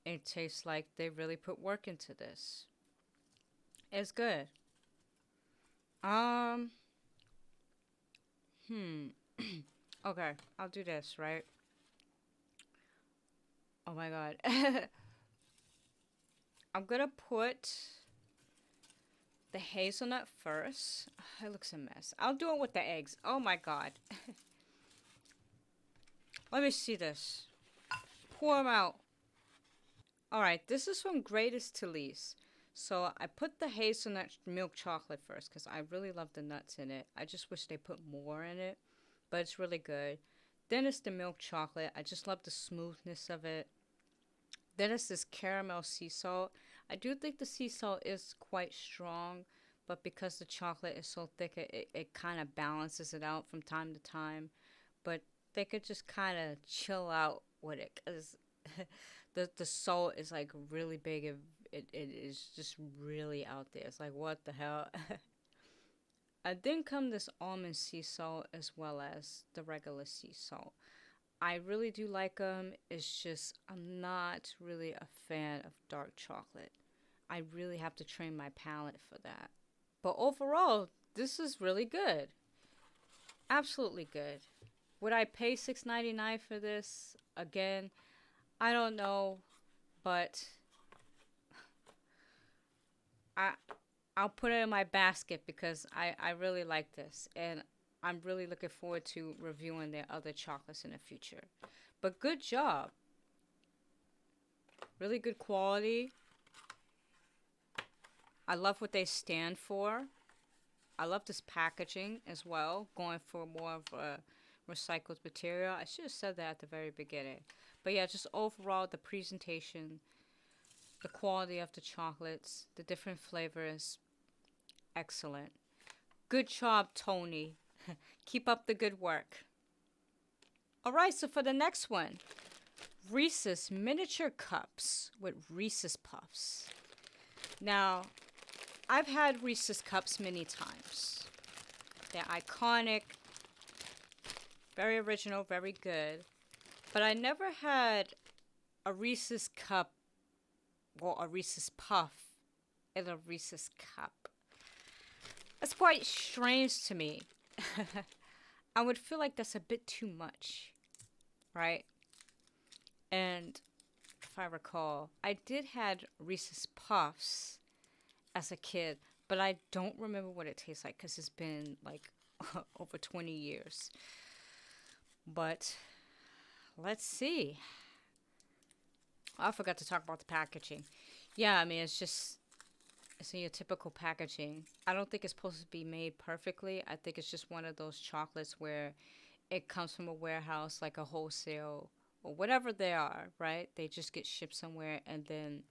It tastes like they really put work into this. It's good. Um, okay, I'll do this, right? Oh my god. I'm gonna put the hazelnut first. It looks a mess. I'll do it with the eggs. Oh my god. Let me see this. Pour them out. Alright, this is from greatest to least. So I put the hazelnut milk chocolate first because I really love the nuts in it. I just wish they put more in it, but it's really good. Then it's the milk chocolate. I just love the smoothness of it. Then it's this caramel sea salt. I do think the sea salt is quite strong, but because the chocolate is so thick, it kind of balances it out from time to time. But they could just kind of chill out with it because the salt is like really big and it is just really out there. It's like, what the hell? Then come this almond sea salt as well as the regular sea salt. I really do like them. It's just, I'm not really a fan of dark chocolate. I really have to train my palate for that. But overall, this is really good. Absolutely good. Would I pay $6.99 for this? Again, I don't know, but I I'll put it in my basket because I really like this and I'm really looking forward to reviewing their other chocolates in the future. But good job. Really good quality. I love what they stand for. I love this packaging as well, going for more of a recycled material. I should have said that at the very beginning. But yeah, just overall the presentation, the quality of the chocolates, the different flavors, excellent. Good job, Tony. Keep up the good work. Alright, so for the next one, Reese's miniature cups with Reese's Puffs. Now, I've had Reese's cups many times. They're iconic, very original, very good. But I never had a Reese's cup well, a Reese's Puff in a Reese's cup. That's quite strange to me. I would feel like that's a bit too much, right? And if I recall, I did had Reese's Puffs as a kid, but I don't remember what it tastes like because it's been like over 20 years. But let's see. I forgot to talk about the packaging. Yeah, I mean, it's in your typical packaging. I don't think it's supposed to be made perfectly. I think it's just one of those chocolates where it comes from a warehouse, like a wholesale or whatever they are, right? They just get shipped somewhere and then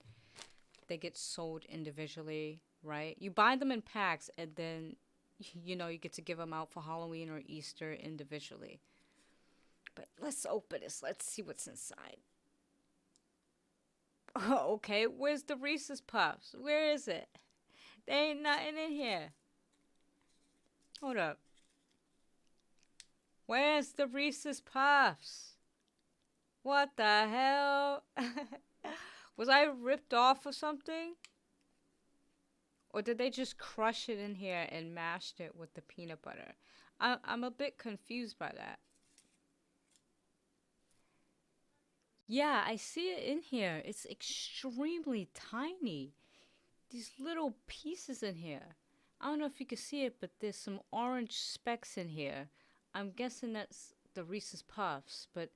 they get sold individually, right? You buy them in packs and then, you get to give them out for Halloween or Easter individually. But let's open this. Let's see what's inside. Oh, okay, where's the Reese's Puffs? Where is it? There ain't nothing in here. Hold up. Where's the Reese's Puffs? What the hell? Was I ripped off or something? Or did they just crush it in here and mashed it with the peanut butter? I'm a bit confused by that. Yeah, I see it in here. It's extremely tiny. These little pieces in here. I don't know if you can see it, but there's some orange specks in here. I'm guessing that's the Reese's Puffs, but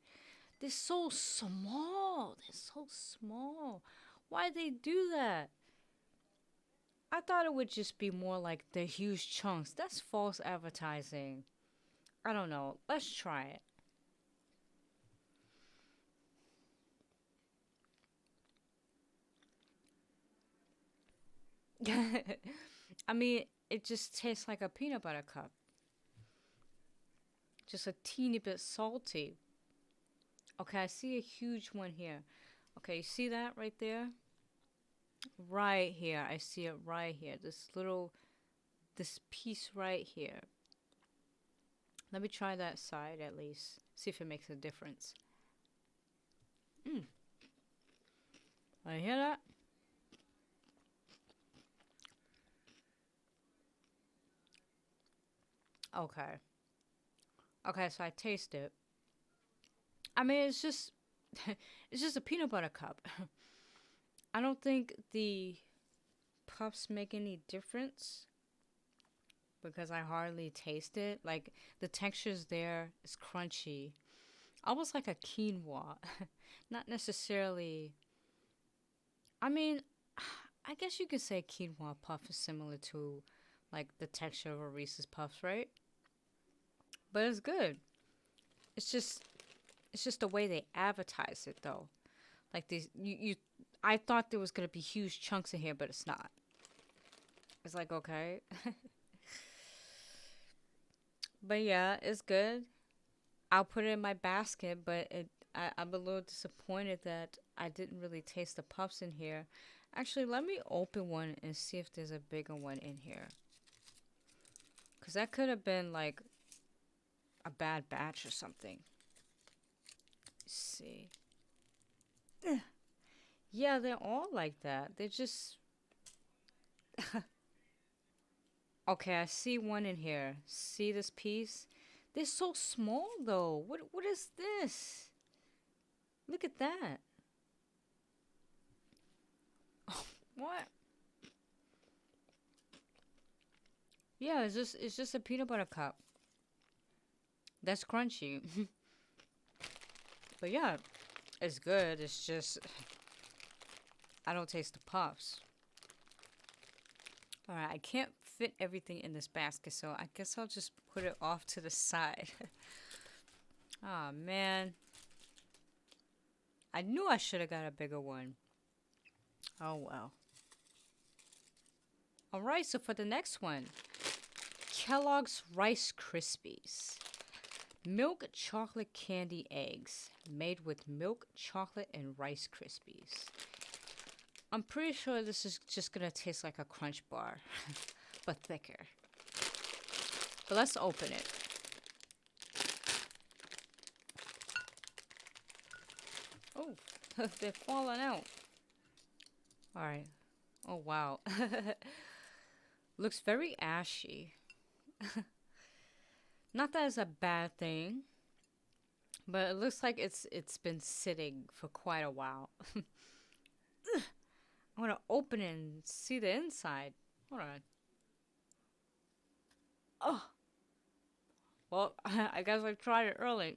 they're so small. They're so small. Why'd they do that? I thought it would just be more like the huge chunks. That's false advertising. I don't know. Let's try it. I mean, it just tastes like a peanut butter cup. Just a teeny bit salty. Okay, I see a huge one here. Okay, you see that right there? Right here. I see it right here. This piece right here. Let me try that side at least. See if it makes a difference. I hear that? Okay. Okay, so I taste it. I mean, it's just it's just a peanut butter cup. I don't think the puffs make any difference because I hardly taste it. Like the texture's there, it's crunchy. Almost like a quinoa. Not necessarily. I mean, I guess you could say quinoa puff is similar to like the texture of a Reese's Puffs, right? But it's good. It's just the way they advertise it though. Like these you I thought there was gonna be huge chunks in here, but it's not. It's like okay. But yeah, it's good. I'll put it in my basket, but I'm a little disappointed that I didn't really taste the puffs in here. Actually, let me open one and see if there's a bigger one in here. Because that could have been like a bad batch or something. Let's see. Yeah, they're all like that. They're just... Okay, I see one in here. See this piece? They're so small though. What is this? Look at that. What? Yeah, it's just a peanut butter cup. That's crunchy. But yeah, it's good. It's just I don't taste the puffs. Alright, I can't fit everything in this basket, so I guess I'll just put it off to the side. Oh man. I knew I should have got a bigger one. Oh well. Alright, so for the next one, Kellogg's Rice Krispies. Milk chocolate candy eggs made with milk, chocolate, and Rice Krispies. I'm pretty sure this is just gonna taste like a Crunch bar, but thicker. But let's open it. Oh, they're falling out. All right. Oh, wow. Looks very ashy. Not that it's a bad thing, but it looks like it's been sitting for quite a while. I want to open it and see the inside. Hold on. Oh, well, I guess I tried it early.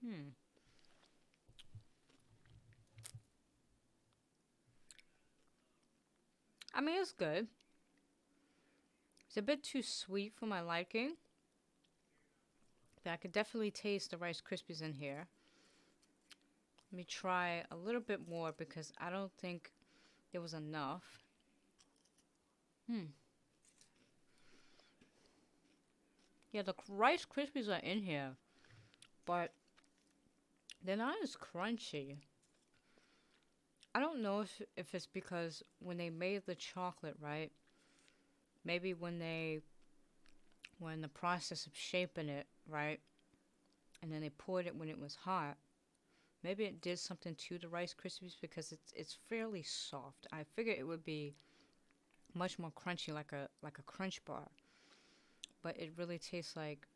Hmm. I mean, it's good. It's a bit too sweet for my liking. But I could definitely taste the Rice Krispies in here. Let me try a little bit more because I don't think there was enough. Hmm. Yeah, the Rice Krispies are in here, but they're not as crunchy. I don't know if it's because when they made the chocolate, right? Maybe when they were in the process of shaping it, right? And then they poured it when it was hot. Maybe it did something to the Rice Krispies because it's fairly soft. I figured it would be much more crunchy like a crunch bar. But it really tastes like,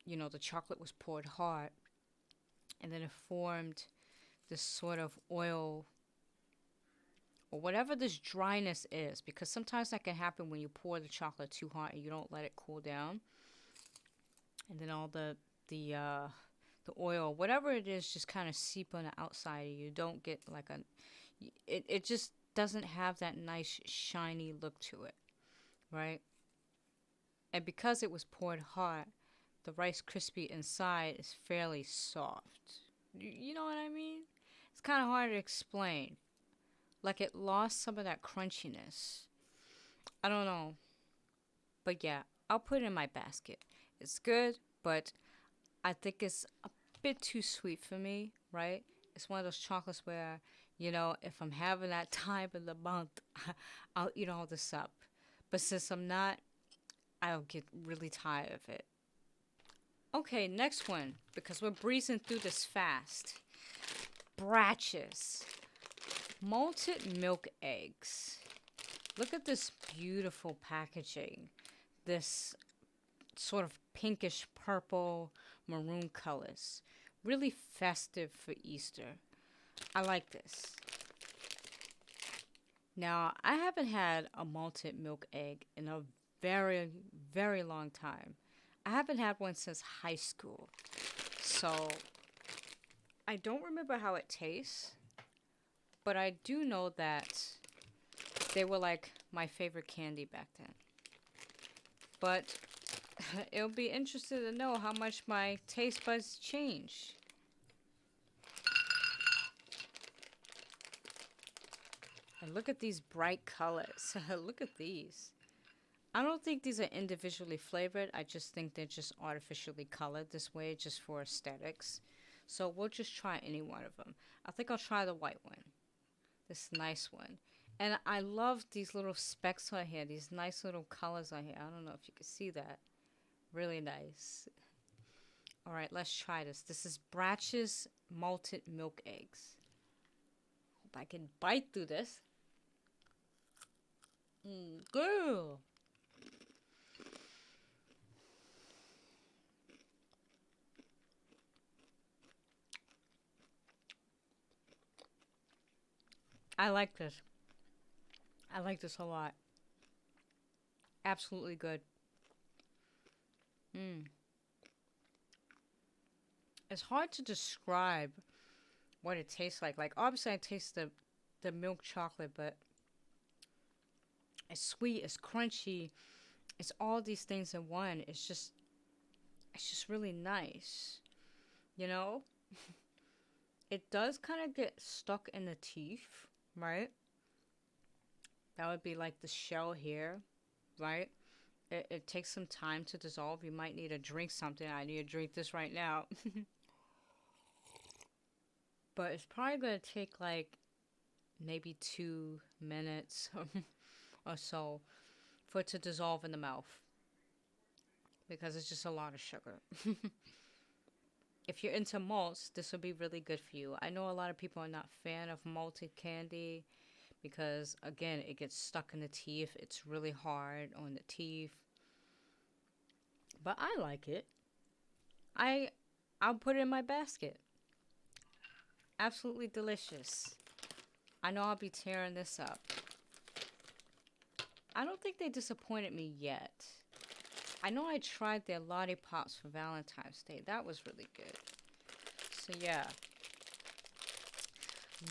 the chocolate was poured hot and then it formed this sort of oil or whatever this dryness is, because sometimes that can happen when you pour the chocolate too hot and you don't let it cool down, and then all the oil, whatever it is, just kind of seep on the outside. You don't get like it just doesn't have that nice shiny look to it, right? And because it was poured hot, the Rice Krispie inside is fairly soft. You know what I mean? It's kind of hard to explain. Like it lost some of that crunchiness. I don't know. But yeah, I'll put it in my basket. It's good, but I think it's a bit too sweet for me, right? It's one of those chocolates where, if I'm having that time of the month, I'll eat all this up. But since I'm not, I'll get really tired of it. Okay, next one, because we're breezing through this fast. Brach's malted milk eggs. Look at this beautiful packaging. This sort of pinkish purple maroon colors. Really festive for Easter. I like this. Now, I haven't had a malted milk egg in a very, very long time. I haven't had one since high school. So, I don't remember how it tastes, but I do know that they were like my favorite candy back then. But it'll be interesting to know how much my taste buds change. And look at these bright colors. Look at these. I don't think these are individually flavored. I just think they're just artificially colored this way just for aesthetics. So we'll just try any one of them. I think I'll try the white one. This nice one. And I love these little specks on here. These nice little colors on here. I don't know if you can see that. Really nice. All right, let's try this. This is Brach's malted milk eggs. Hope I can bite through this. Girl. I like this. I like this a lot. Absolutely good. Mm. It's hard to describe what it tastes like. Like obviously I taste the milk chocolate, but it's sweet, it's crunchy, it's all these things in one. It's just really nice. You know? It does kind of get stuck in the teeth, right? That would be like the shell here, right? It takes some time to dissolve. You might need to drink something. I need to drink this right now. But it's probably going to take like maybe 2 minutes or so for it to dissolve in the mouth. because it's just a lot of sugar. If you're into malts, this would be really good for you. I know a lot of people are not fan of malted candy because, again, it gets stuck in the teeth. It's really hard on the teeth. But I like it. I'll put it in my basket. Absolutely delicious. I know I'll be tearing this up. I don't think they disappointed me yet. I know I tried their lollipops for Valentine's Day. That was really good. So yeah.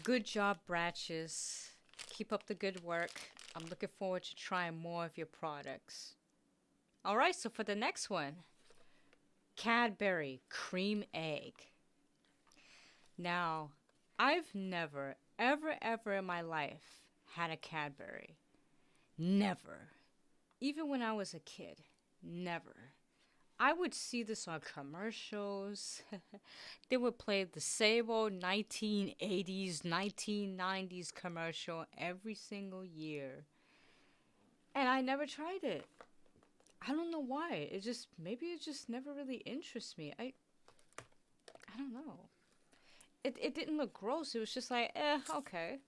Good job, Bratches. Keep up the good work. I'm looking forward to trying more of your products. Alright, so for the next one. Cadbury Creme Egg. Now, I've never, ever in my life had a Cadbury. Never. Even when I was a kid. Never. I would see this on commercials. They would play the same old 1980s, 1990s commercial every single year. And I never tried it. I don't know why. Maybe it just never really interests me. I don't know. It didn't look gross. It was just like, okay.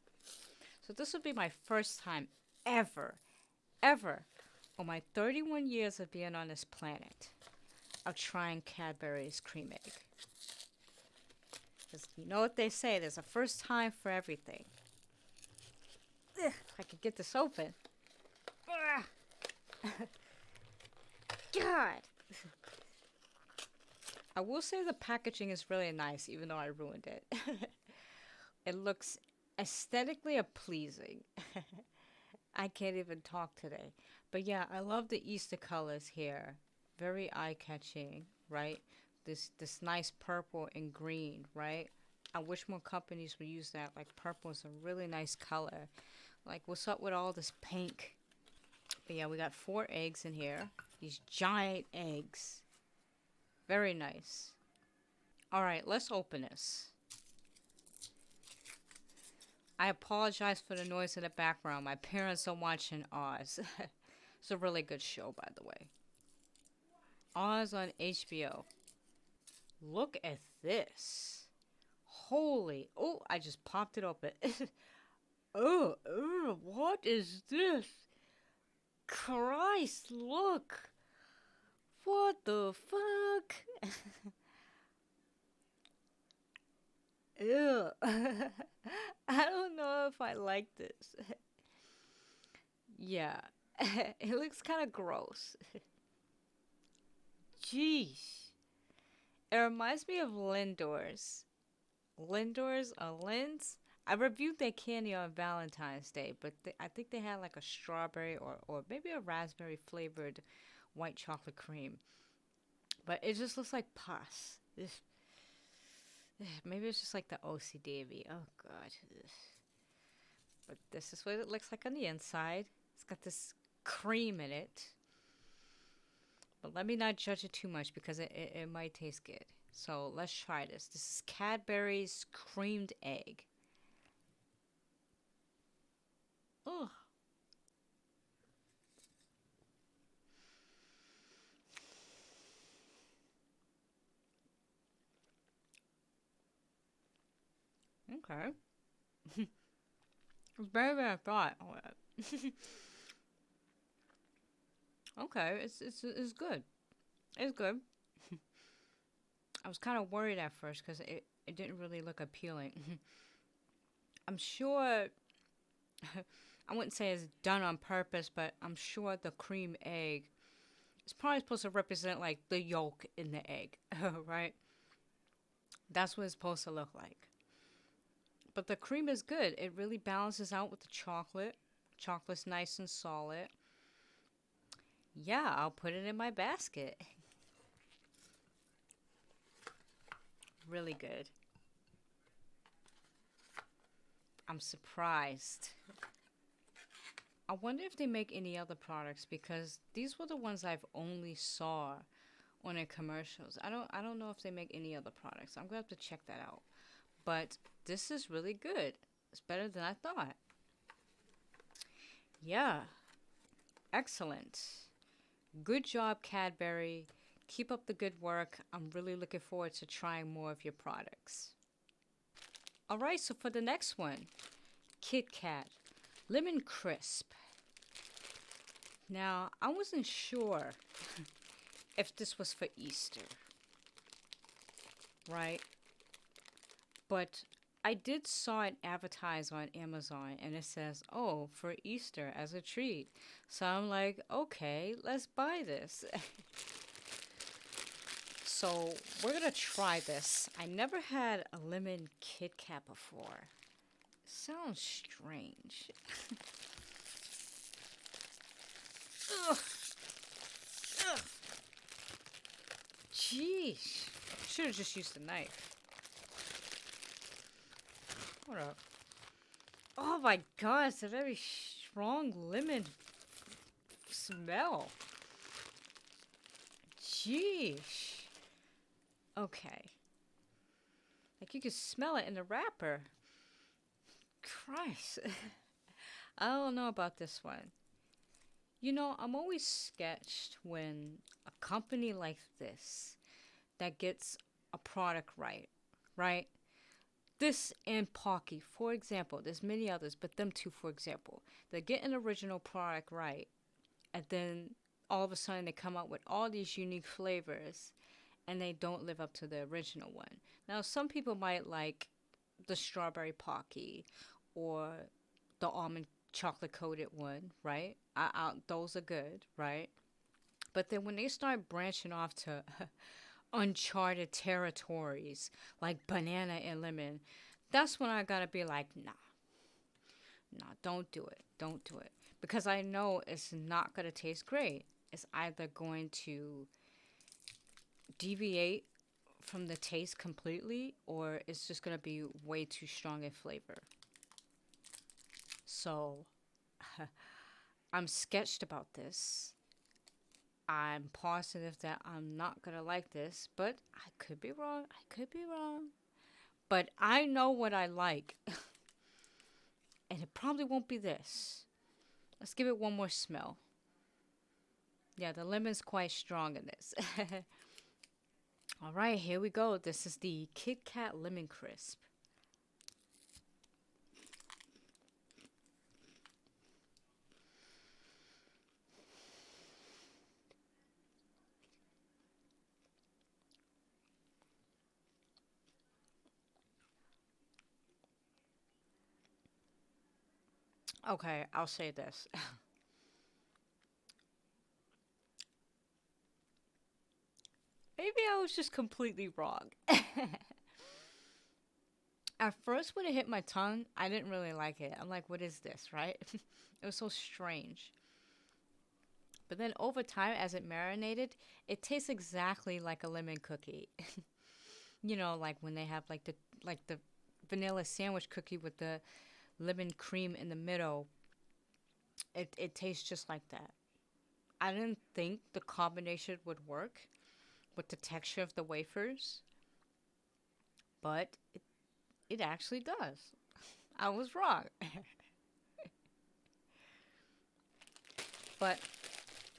So this would be my first time ever on my 31 years of being on this planet of trying Cadbury's Creme Egg. Because you know what they say, there's a first time for everything. Ugh, if I could get this open. God. I will say the packaging is really nice, even though I ruined it. It looks aesthetically pleasing. I can't even talk today. But yeah, I love the Easter colors here. Very eye-catching, right? This nice purple and green, right? I wish more companies would use that. Like, purple is a really nice color. Like, what's up with all this pink? But yeah, we got 4 eggs in here. These giant eggs. Very nice. Alright, let's open this. I apologize for the noise in the background. My parents are watching Oz. It's a really good show, by the way. Oz on HBO. Look at this. Holy. Oh, I just popped it open. Oh, what is this? Christ, look. What the fuck? Ew. I don't know if I like this. Yeah. It looks kind of gross. Jeez. It reminds me of Lindor's. Lindor's or Linds? I reviewed their candy on Valentine's Day, but I think they had like a strawberry or maybe a raspberry flavored white chocolate cream. But it just looks like pus. Maybe it's just like the OCD of me. Oh, God. But this is what it looks like on the inside. It's got this cream in it. But let me not judge it too much because it might taste good. So let's try this. This is Cadbury's creamed egg. Ugh. Okay. It's better than I thought. Okay, it's good. It's good. I was kind of worried at first because it didn't really look appealing. I'm sure, I wouldn't say it's done on purpose, but I'm sure the cream egg is probably supposed to represent like the yolk in the egg, right? That's what it's supposed to look like. But the cream is good. It really balances out with the chocolate. Chocolate's nice and solid. Yeah, I'll put it in my basket. Really good. I'm surprised. I wonder if they make any other products because these were the ones I've only saw on their commercials. I don't know if they make any other products. I'm gonna have to check that out. But this is really good. It's better than I thought. Yeah. Excellent. Good job, Cadbury. Keep up the good work. I'm really looking forward to trying more of your products. All right, so for the next one, KitKat Lemon Crisp. Now, I wasn't sure if this was for Easter, right? But I did saw it advertised on Amazon and it says, oh, for Easter as a treat. So I'm like, okay, let's buy this. So we're going to try this. I never had a lemon Kit Kat before. Sounds strange. Ugh. Ugh. Jeez. Should have just used a knife. Hold up. Oh my god, it's a very strong lemon smell. Jeez. Okay. Like you can smell it in the wrapper. Christ. I don't know about this one. You know, I'm always sketched when a company like this that gets a product right? This and Pocky, for example, there's many others, but them two, for example, they get an original product right, and then all of a sudden they come out with all these unique flavors, and they don't live up to the original one. Now, some people might like the strawberry Pocky or the almond chocolate coated one, right? Those are good, right? But then when they start branching off to uncharted territories like banana and lemon, that's when I gotta be like, nah, don't do it. Because I know it's not gonna taste great. It's either going to deviate from the taste completely or it's just gonna be way too strong in flavor. So I'm sketched about this. I'm positive that I'm not gonna like this, but I could be wrong. But I know what I like. And it probably won't be this. Let's give it one more smell. Yeah, the lemon's quite strong in this. All right, here we go. This is the Kit Kat Lemon Crisp. Okay, I'll say this. Maybe I was just completely wrong. At first, when it hit my tongue, I didn't really like it. I'm like, what is this, right? It was so strange. But then over time, as it marinated, it tastes exactly like a lemon cookie. You know, like when they have like the vanilla sandwich cookie with the lemon cream in the middle. It tastes just like that. I didn't think the combination would work with the texture of the wafers, but it actually does. I was wrong. But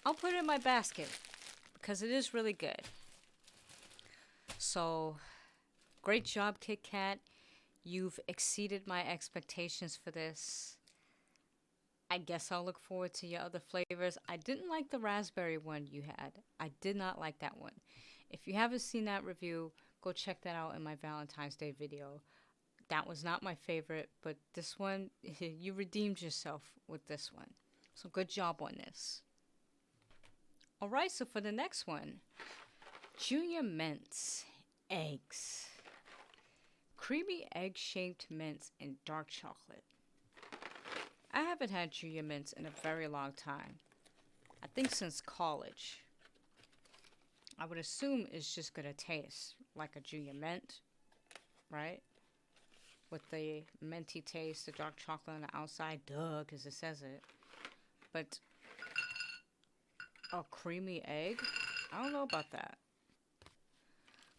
I'll put it in my basket because it is really good. So, great job, Kit Kat. You've exceeded my expectations for this. I guess I'll look forward to your other flavors. I didn't like the raspberry one you had. I did not like that one. If you haven't seen that review, go check that out in my Valentine's Day video. That was not my favorite, but this one, you redeemed yourself with this one. So good job on this. All right, so for the next one, Junior Mints Eggs. Creamy egg-shaped mints in dark chocolate. I haven't had Junior Mints in a very long time. I think since college. I would assume it's just going to taste like a Junior Mint, right? With the minty taste, the dark chocolate on the outside. Duh, because it says it. But a creamy egg? I don't know about that.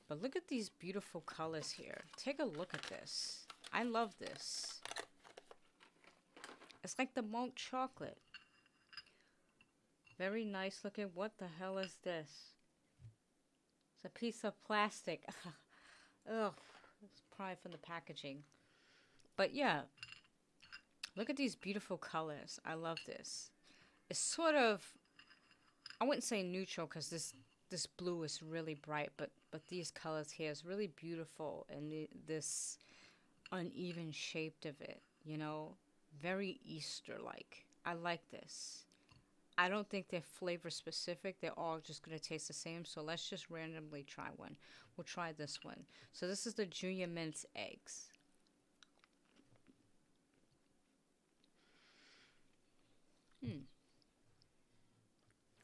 But look at these beautiful colors here. Take a look at this. I love this. It's like the milk chocolate. Very nice looking. What the hell is this? It's a piece of plastic. Ugh. It's probably from the packaging. But yeah. Look at these beautiful colors. I love this. It's sort of, I wouldn't say neutral because this blue is really bright, but these colors here is really beautiful, and this uneven shape of it, you know, very Easter-like. I like this. I don't think they're flavor specific. They're all just going to taste the same. So let's just randomly try one. We'll try this one. So this is the Junior Mints eggs.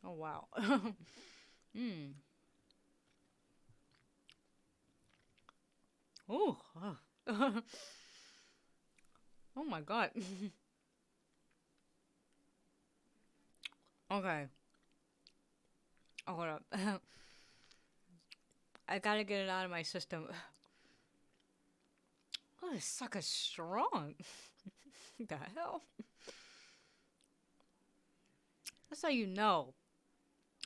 Oh, wow. Oh. Oh my God. Okay. Oh, hold up. I gotta get it out of my system. Oh, this sucker's strong. The hell? That's how you know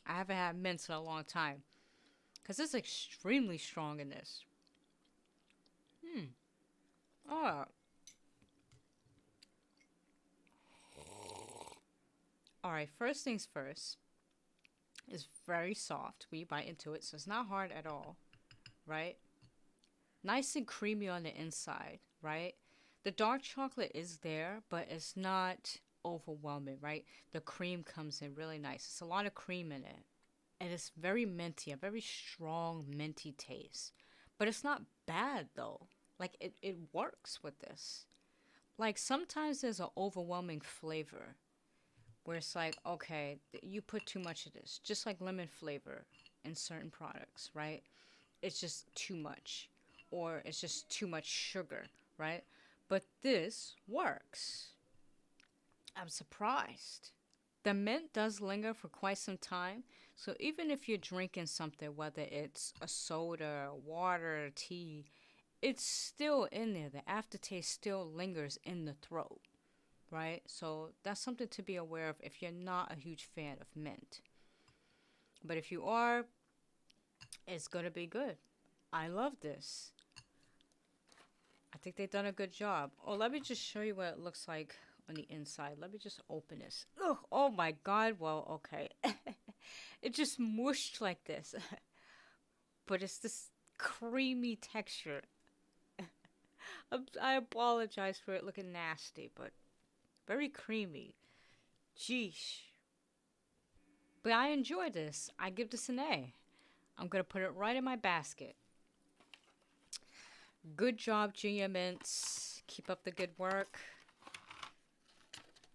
I haven't had mints in a long time. Because it's extremely strong in this. Oh. Alright, first things first. It's very soft when you bite into it, so it's not hard at all. Right? Nice and creamy on the inside, right? The dark chocolate is there, but it's not overwhelming, right? The cream comes in really nice. It's a lot of cream in it. And it's very minty, a very strong minty taste. But it's not bad though. Like it works with this. Like sometimes there's an overwhelming flavor where it's like, okay, you put too much of this. Just like lemon flavor in certain products, right? It's just too much. Or it's just too much sugar, right? But this works. I'm surprised. The mint does linger for quite some time. So even if you're drinking something, whether it's a soda, water, tea, it's still in there. The aftertaste still lingers in the throat, right? So that's something to be aware of if you're not a huge fan of mint. But if you are, it's going to be good. I love this. I think they've done a good job. Oh, let me just show you what it looks like on the inside. Let me just open this. Ugh, oh my God. Well, okay. It just mushed like this. But it's this creamy texture. I apologize for it looking nasty, but very creamy. Jeesh. But I enjoy this. I give this an A. I'm going to put it right in my basket. Good job, Junior Mints. Keep up the good work.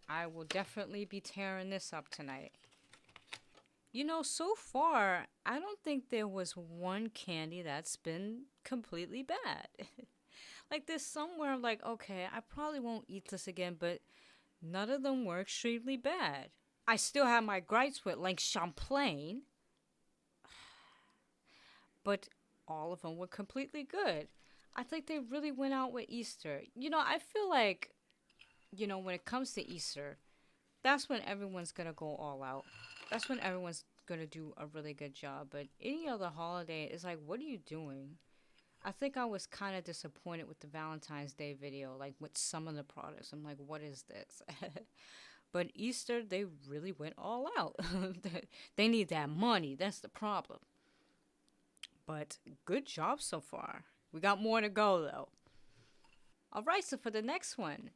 I will definitely be tearing this up tonight. You know, so far, I don't think there was one candy that's been completely bad. Like, there's somewhere I'm like, okay, I probably won't eat this again, but none of them were extremely bad. I still have my gripes with, like, Champlain, but all of them were completely good. I think they really went out with Easter. You know, I feel like, you know, when it comes to Easter, that's when everyone's going to go all out. That's when everyone's going to do a really good job. But any other holiday, it's like, what are you doing? I think I was kind of disappointed with the Valentine's Day video, like with some of the products. I'm like, what is this? But Easter, they really went all out. They need that money. That's the problem. But good job so far. We got more to go, though. All right, so for the next one,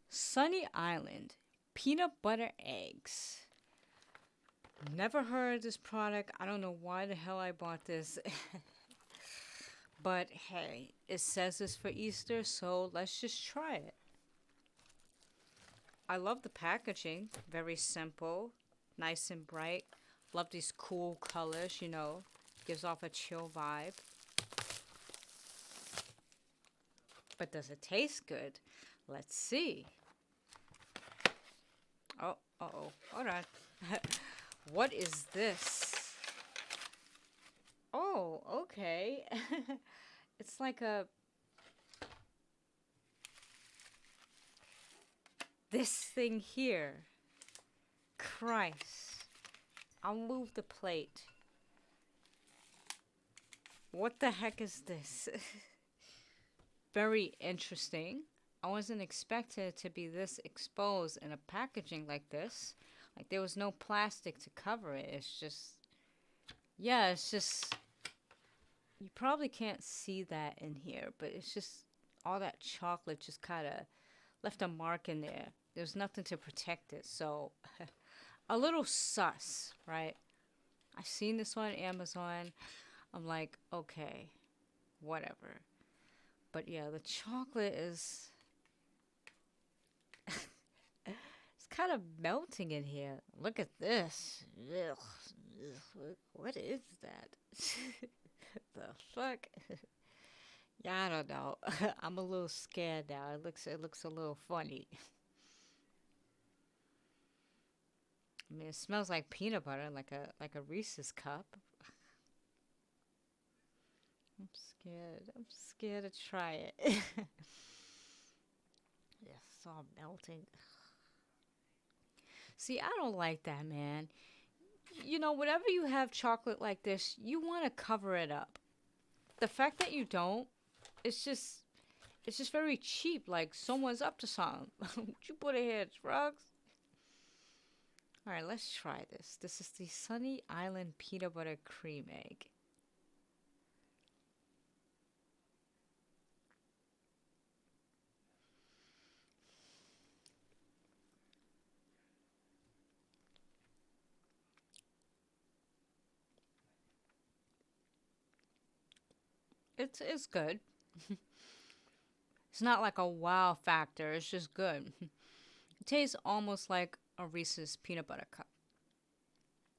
Sunny Island peanut butter eggs. Never heard of this product. I don't know why the hell I bought this. But hey, it says it's for Easter, so let's just try it. I love the packaging. Very simple, nice and bright. Love these cool colors, you know. Gives off a chill vibe. But does it taste good? Let's see. Oh, uh-oh. Hold on. What is this? Oh, okay. It's like a... This thing here. Christ. I'll move the plate. What the heck is this? Very interesting. I wasn't expecting it to be this exposed in a packaging like this. Like there was no plastic to cover it. It's just, yeah, it's just, you probably can't see that in here, but it's just all that chocolate just kind of left a mark in there. There's nothing to protect it. So a little sus, right? I seen this on Amazon. I'm like, okay, whatever. But yeah, the chocolate is it's kind of melting in here. Look at this. Ugh. What is that? The fuck? Yeah, I don't know. I'm a little scared now. It looks a little funny. I mean, it smells like peanut butter, like a Reese's cup. I'm scared. I'm scared to try it. Yes, it's all melting. See, I don't like that, man. You know, whenever you have chocolate like this, you want to cover it up. The fact that you don't, it's just very cheap. Like someone's up to something. Would you put it here, drugs? All right, let's try this. This is the Sunny Island Peanut Butter Cream Egg. It's good. It's not like a wow factor. It's just good. It tastes almost like a Reese's peanut butter cup.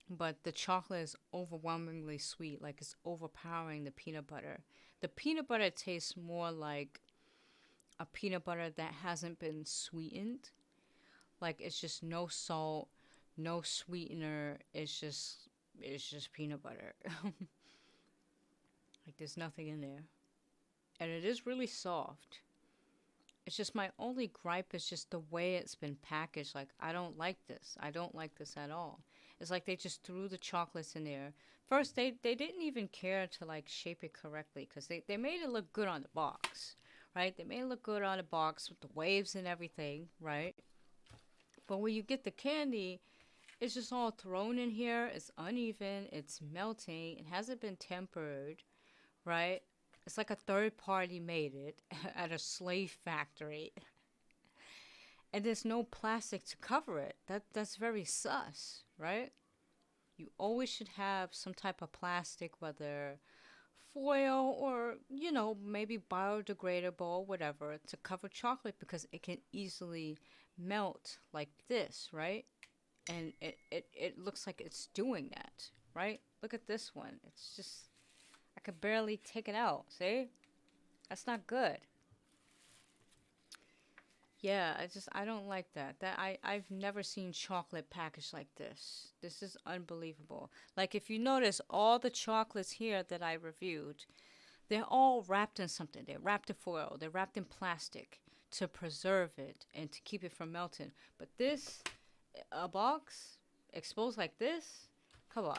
But the chocolate is overwhelmingly sweet. Like it's overpowering the peanut butter. The peanut butter tastes more like a peanut butter that hasn't been sweetened. Like it's just no salt, no sweetener. It's just peanut butter. Like there's nothing in there. And it is really soft. It's just my only gripe is just the way it's been packaged. Like I don't like this. I don't like this at all. It's like they just threw the chocolates in there. First, they didn't even care to like shape it correctly because they made it look good on the box, right? They made it look good on the box with the waves and everything, right? But when you get the candy, it's just all thrown in here. It's uneven. It's melting. It hasn't been tempered, right? It's like a third party made it at a slave factory. And there's no plastic to cover it. That's very sus, right? You always should have some type of plastic, whether foil or, you know, maybe biodegradable, whatever, to cover chocolate because it can easily melt like this, right? And it looks like it's doing that, right? Look at this one. It's just, I could barely take it out, see? That's not good. Yeah, I don't like that. I've never seen chocolate packaged like this. This is unbelievable. Like if you notice all the chocolates here that I reviewed, they're all wrapped in something. They're wrapped in foil, they're wrapped in plastic to preserve it and to keep it from melting. But this, a box exposed like this? Come on.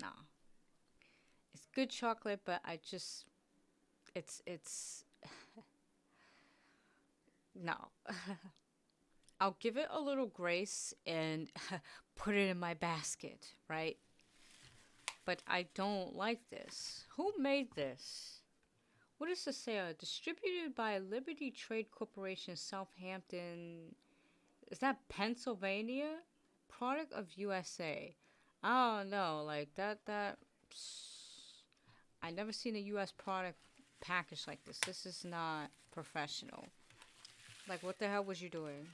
Nah. It's good chocolate, but it's no. I'll give it a little grace and put it in my basket, right? But I don't like this. Who made this? What does this say? Distributed by Liberty Trade Corporation, Southampton. Is that Pennsylvania? Product of USA. I don't know. Like that. I never seen a U.S. product packaged like this. This is not professional. Like, what the hell was you doing?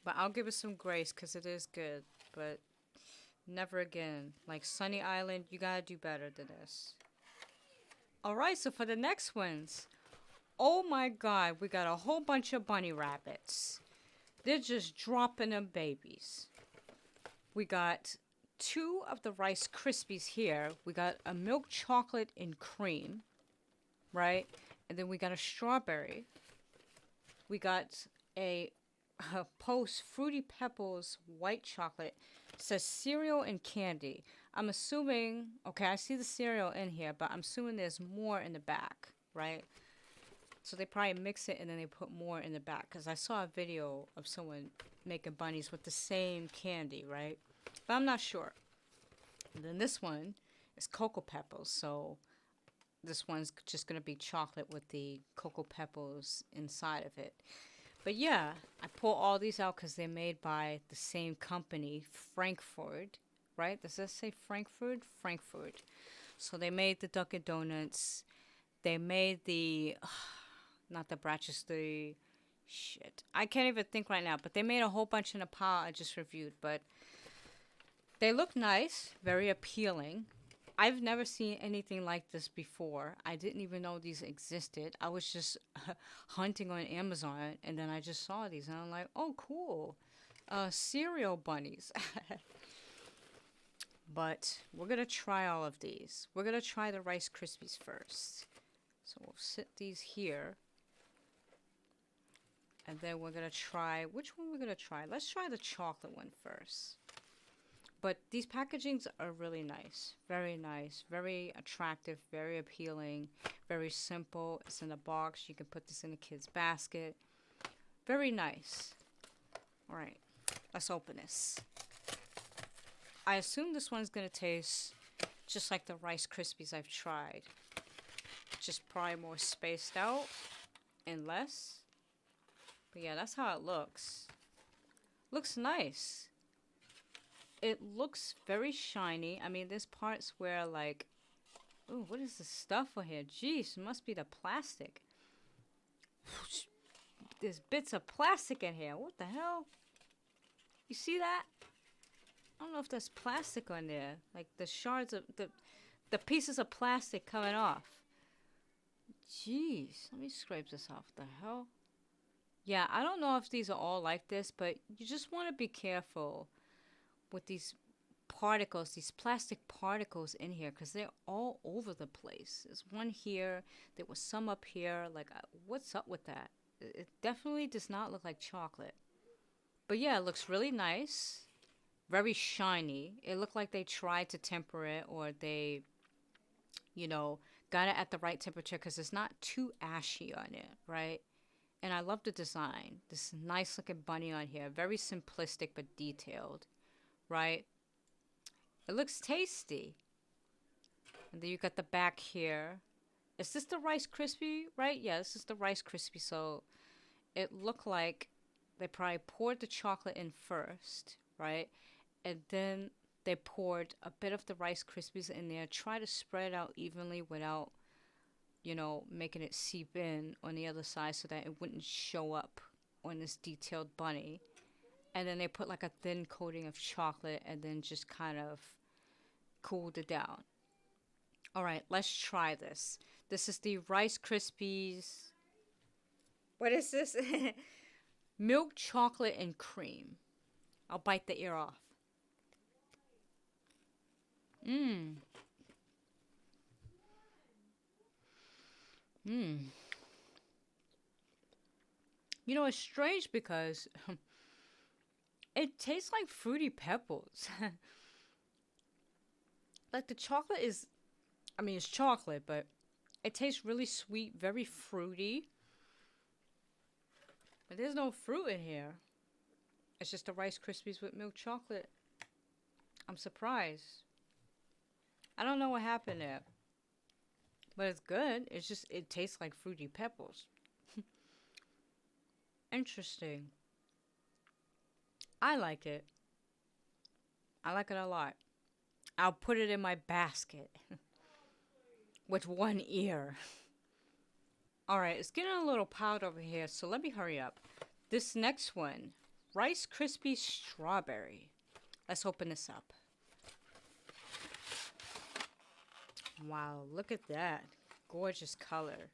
But I'll give it some grace because it is good. But never again. Like, Sunny Island, you gotta do better than this. Alright, so for the next ones. Oh my god, we got a whole bunch of bunny rabbits. They're just dropping them babies. We got 2 of the Rice Krispies here. We got a milk chocolate and cream. Right? And then we got a strawberry. We got a post Fruity Pebbles white chocolate. It says cereal and candy. I'm assuming, okay, I see the cereal in here, but I'm assuming there's more in the back, right? So they probably mix it and then they put more in the back. Because I saw a video of someone making bunnies with the same candy, right? But I'm not sure. And then this one is Cocoa Pebbles. So this one's just going to be chocolate with the Cocoa Pebbles inside of it. But yeah, I pull all these out because they're made by the same company, Frankford, right? Does this say Frankford? Frankford. So they made the Dunkin' Donuts. They made the, not the Brach, the, shit. I can't even think right now, but they made a whole bunch in a pile I just reviewed. But they look nice, very appealing. I've never seen anything like this before. I didn't even know these existed. I was just hunting on Amazon, and then I just saw these, and I'm like, oh, cool. Cereal bunnies. But we're going to try all of these. We're going to try the Rice Krispies first. So we'll sit these here. And then we're going to try, which one we're going to try? Let's try the chocolate one first. But these packagings are really nice, very attractive, very appealing, very simple. It's in a box. You can put this in a kid's basket. Very nice. All right, let's open this. I assume this one's going to taste just like the Rice Krispies I've tried. Just probably more spaced out and less. But yeah, that's how it looks. Looks nice. It looks very shiny. I mean, there's parts where, like, ooh, what is this stuff on here? Jeez, it must be the plastic. There's bits of plastic in here. What the hell? You see that? I don't know if there's plastic on there. Like, the shards of, the pieces of plastic coming off. Jeez, let me scrape this off. The hell? Yeah, I don't know if these are all like this, but you just want to be careful with these particles, these plastic particles in here, because they're all over the place. There's one here, there was some up here. Like, what's up with that? It definitely does not look like chocolate. But yeah, it looks really nice, very shiny. It looked like they tried to temper it, or they, you know, got it at the right temperature, because it's not too ashy on it, right? And I love the design. This nice looking bunny on here, very simplistic but detailed. Right? It looks tasty. And then you got the back here. Is this the Rice Krispie? Right? Yeah, this is the Rice Krispie. So it looked like they probably poured the chocolate in first, right? And then they poured a bit of the Rice Krispies in there. Try to spread it out evenly without, you know, making it seep in on the other side so that it wouldn't show up on this detailed bunny. And then they put like a thin coating of chocolate and then just kind of cooled it down. All right, let's try this. This is the Rice Krispies. What is this? Milk chocolate and cream. I'll bite the ear off. Mmm. Mmm. You know, it's strange because it tastes like Fruity Pebbles. Like the chocolate is, I mean, it's chocolate, but it tastes really sweet, very fruity. But there's no fruit in here. It's just the Rice Krispies with milk chocolate. I'm surprised. I don't know what happened there. But it's good. It's just, it tastes like Fruity Pebbles. Interesting. I like it. I like it a lot. I'll put it in my basket. With one ear. Alright, it's getting a little piled over here, so let me hurry up. This next one, Rice Krispies Strawberry. Let's open this up. Wow, look at that. Gorgeous color.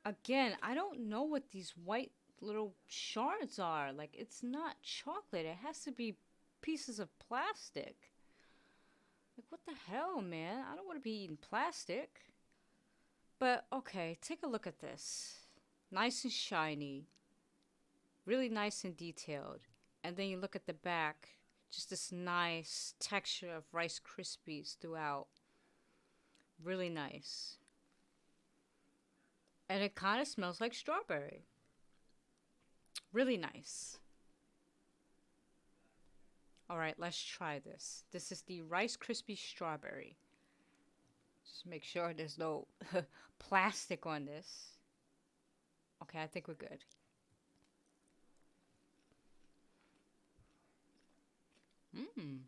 Again, I don't know what these white little shards are. Like, it's not chocolate. It has to be pieces of plastic. Like, what the hell, man? I don't want to be eating plastic. But, okay, take a look at this. Nice and shiny. Really nice and detailed. And then you look at the back, just this nice texture of Rice Krispies throughout. Really nice. And it kind of smells like strawberry. Really nice. Alright, let's try this. This is the Rice Krispies Strawberry. Just make sure there's no plastic on this. Okay, I think we're good. Mmm.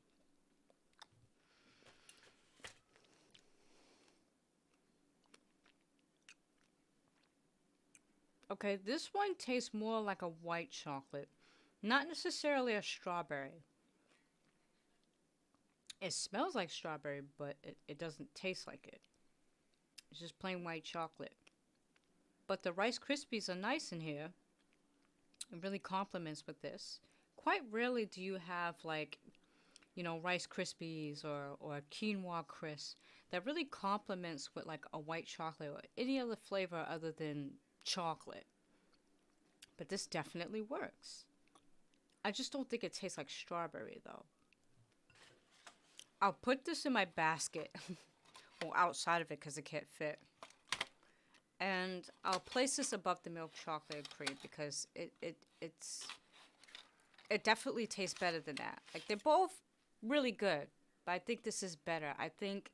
Okay, this one tastes more like a white chocolate. Not necessarily a strawberry. It smells like strawberry, but it doesn't taste like it. It's just plain white chocolate. But the Rice Krispies are nice in here. It really complements with this. Quite rarely do you have like, you know, Rice Krispies or quinoa crisp that really complements with like a white chocolate or any other flavor other than chocolate. But this definitely works. I just don't think it tastes like strawberry though. I'll put this in my basket. Well, outside of it because it can't fit. And I'll place this above the milk chocolate and cream because it definitely tastes better than that. Like, they're both really good, but I think this is better. I think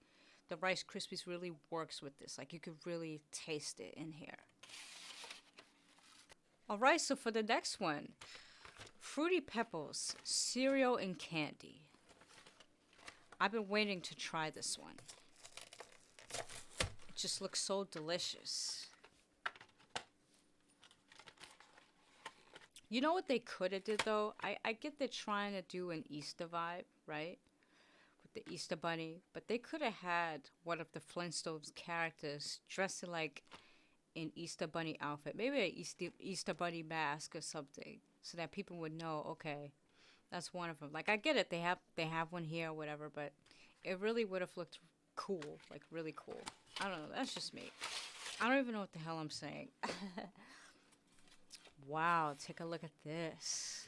the Rice Krispies really works with this. Like, you could really taste it in here. Alright, so for the next one, Fruity Pebbles, cereal and candy. I've been waiting to try this one. It just looks so delicious. You know what they could have did though? I get they're trying to do an Easter vibe, right? With the Easter bunny. But they could have had one of the Flintstones characters dressed in like an Easter bunny outfit. Maybe an Easter bunny mask or something. So that people would know, okay, that's one of them. Like, I get it, they have one here or whatever, but it really would have looked cool, like really cool. I don't know, that's just me. I don't even know what the hell I'm saying. Wow, take a look at this.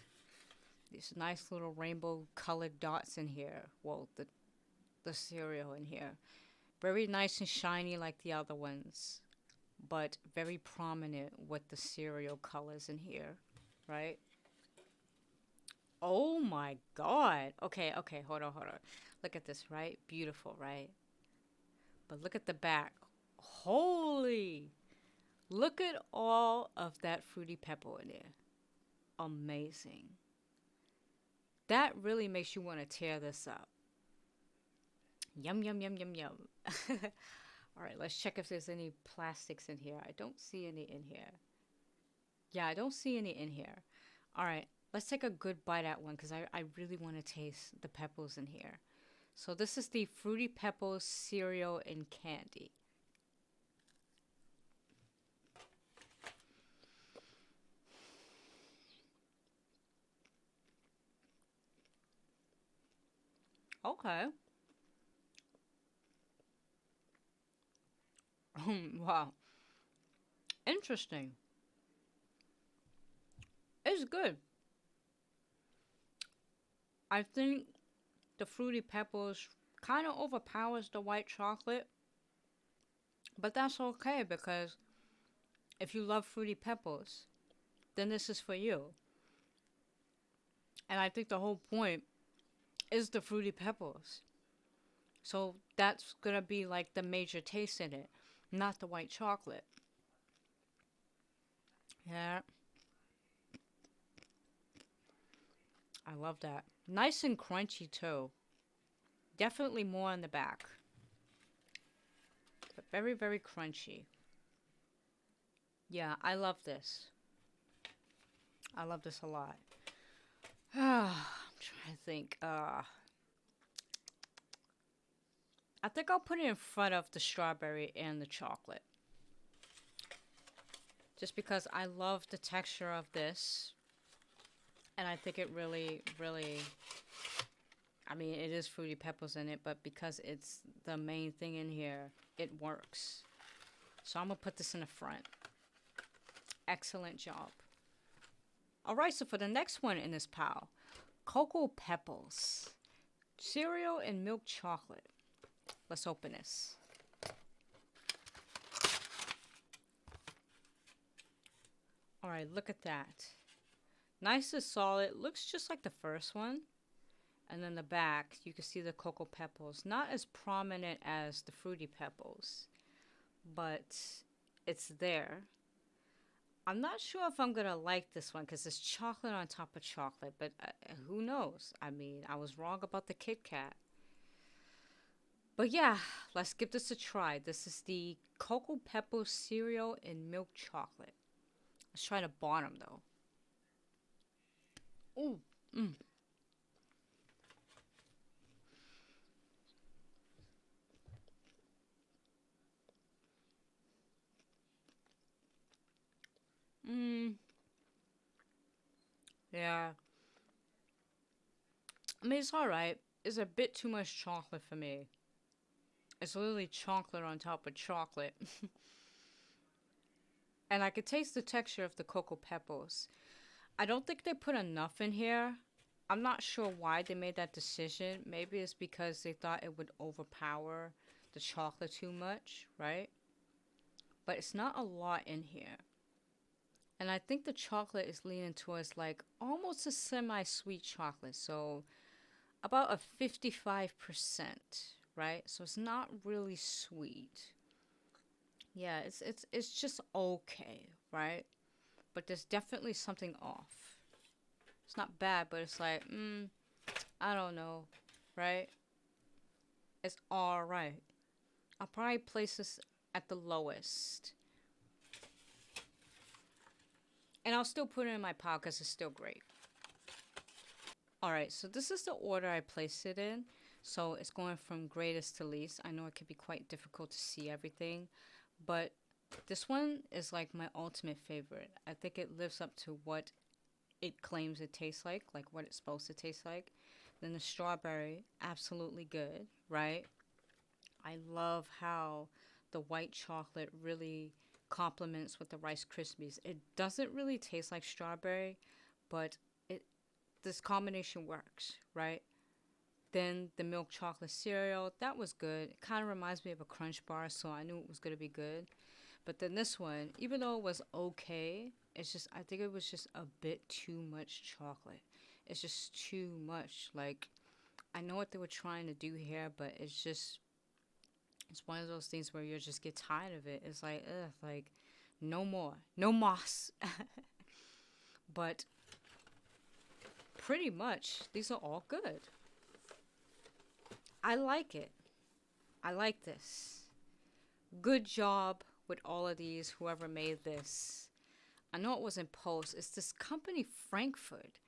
These nice little rainbow colored dots in here. Well, the cereal in here. Very nice and shiny like the other ones, but very prominent with the cereal colors in here, right? Oh my god. Okay, hold on. Look at this, right? Beautiful, right? But look at the back. Holy! Look at all of that Fruity Pebble in there. Amazing. That really makes you want to tear this up. Yum, yum, yum, yum, yum. Alright, let's check if there's any plastics in here. I don't see any in here. Yeah, I don't see any in here. Alright. Let's take a good bite at one because I really want to taste the pebbles in here. So this is the Fruity Pebbles cereal and candy. Okay. Wow. Interesting. It's good. I think the Fruity Pebbles kind of overpowers the white chocolate. But that's okay because if you love Fruity Pebbles, then this is for you. And I think the whole point is the Fruity Pebbles. So that's gonna be like the major taste in it, not the white chocolate. Yeah. I love that. Nice and crunchy too. Definitely more on the back. But very, very crunchy. Yeah, I love this. I love this a lot. I'm trying to think. I think I'll put it in front of the strawberry and the chocolate. Just because I love the texture of this. And I think it really, really... I mean, it is Fruity Pebbles in it, but because it's the main thing in here, it works. So I'm going to put this in the front. Excellent job. Alright, so for the next one in this pile, Cocoa Pebbles. Cereal and milk chocolate. Let's open this. Alright, look at that. Nice and solid. Looks just like the first one. And then the back, you can see the Cocoa Pebbles. Not as prominent as the Fruity Pebbles, but it's there. I'm not sure if I'm going to like this one because it's chocolate on top of chocolate, but who knows? I mean, I was wrong about the KitKat. But yeah, let's give this a try. This is the Cocoa Pebbles cereal and milk chocolate. Let's try the bottom though. Ooh, yeah. I mean, it's alright. It's a bit too much chocolate for me. It's literally chocolate on top of chocolate. And I could taste the texture of the Cocoa Pebbles. I don't think they put enough in here. I'm not sure why they made that decision. Maybe it's because they thought it would overpower the chocolate too much, right? But it's not a lot in here. And I think the chocolate is leaning towards like almost a semi-sweet chocolate. So about a 55%, right? So it's not really sweet. Yeah, it's just okay, right? But there's definitely something off. It's not bad, but it's like, I don't know, right? It's alright. I'll probably place this at the lowest. And I'll still put it in my pile because it's still great. Alright, so this is the order I placed it in. So it's going from greatest to least. I know it can be quite difficult to see everything, but this one is like my ultimate favorite. I think it lives up to what it claims it tastes like what it's supposed to taste like. Then the strawberry, absolutely good, right? I love how the white chocolate really complements with the Rice Krispies. It doesn't really taste like strawberry, but this combination works, right? Then the milk chocolate cereal, that was good. It kind of reminds me of a Crunch bar, so I knew it was going to be good. But then this one, even though it was okay, it's just, I think it was just a bit too much chocolate. It's just too much. Like, I know what they were trying to do here, but it's one of those things where you just get tired of it. It's like, ugh, like, no more. No moss. But pretty much, these are all good. I like it. I like this. Good job with all of these, whoever made this. I know it was in Post. It's this company, Frankford.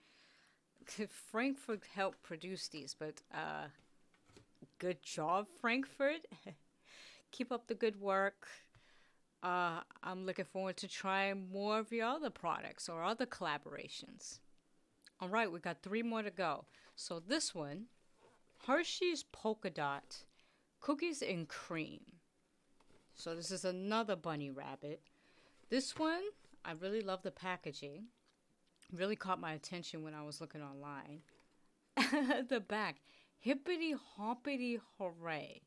Frankford helped produce these, but good job, Frankford. Keep up the good work. I'm looking forward to trying more of your other products or other collaborations. All right, we got 3 more to go. So this one, Hershey's Polka Dot Cookies and Cream. So this is another bunny rabbit. This one, I really love the packaging. Really caught my attention when I was looking online. The back, hippity hoppity hooray.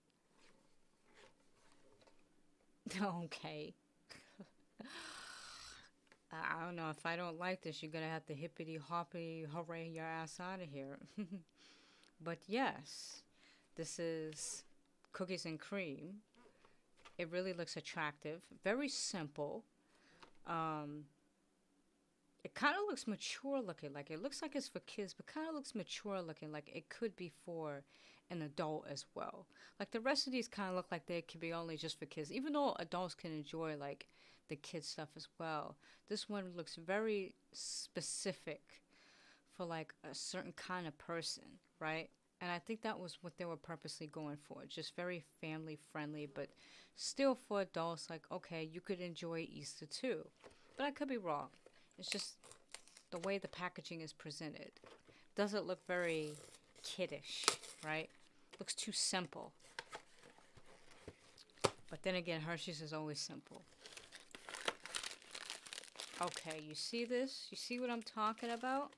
Okay. I don't know, if I don't like this, you're gonna have to hippity hoppity hooray your ass out of here. But yes, this is cookies and cream. It really looks attractive. Very simple. It kind of looks mature looking. Like, it looks like it's for kids, but kind of looks mature looking. Like, it could be for an adult as well. Like, the rest of these kind of look like they could be only just for kids. Even though adults can enjoy, like, the kids stuff as well. This one looks very specific for, like, a certain kind of person, right? And I think that was what they were purposely going for. Just very family friendly, but still for adults, like, okay, you could enjoy Easter too. But I could be wrong. It's just the way the packaging is presented. Doesn't look very kiddish, right? Looks too simple. But then again, Hershey's is always simple. Okay, you see this? You see what I'm talking about?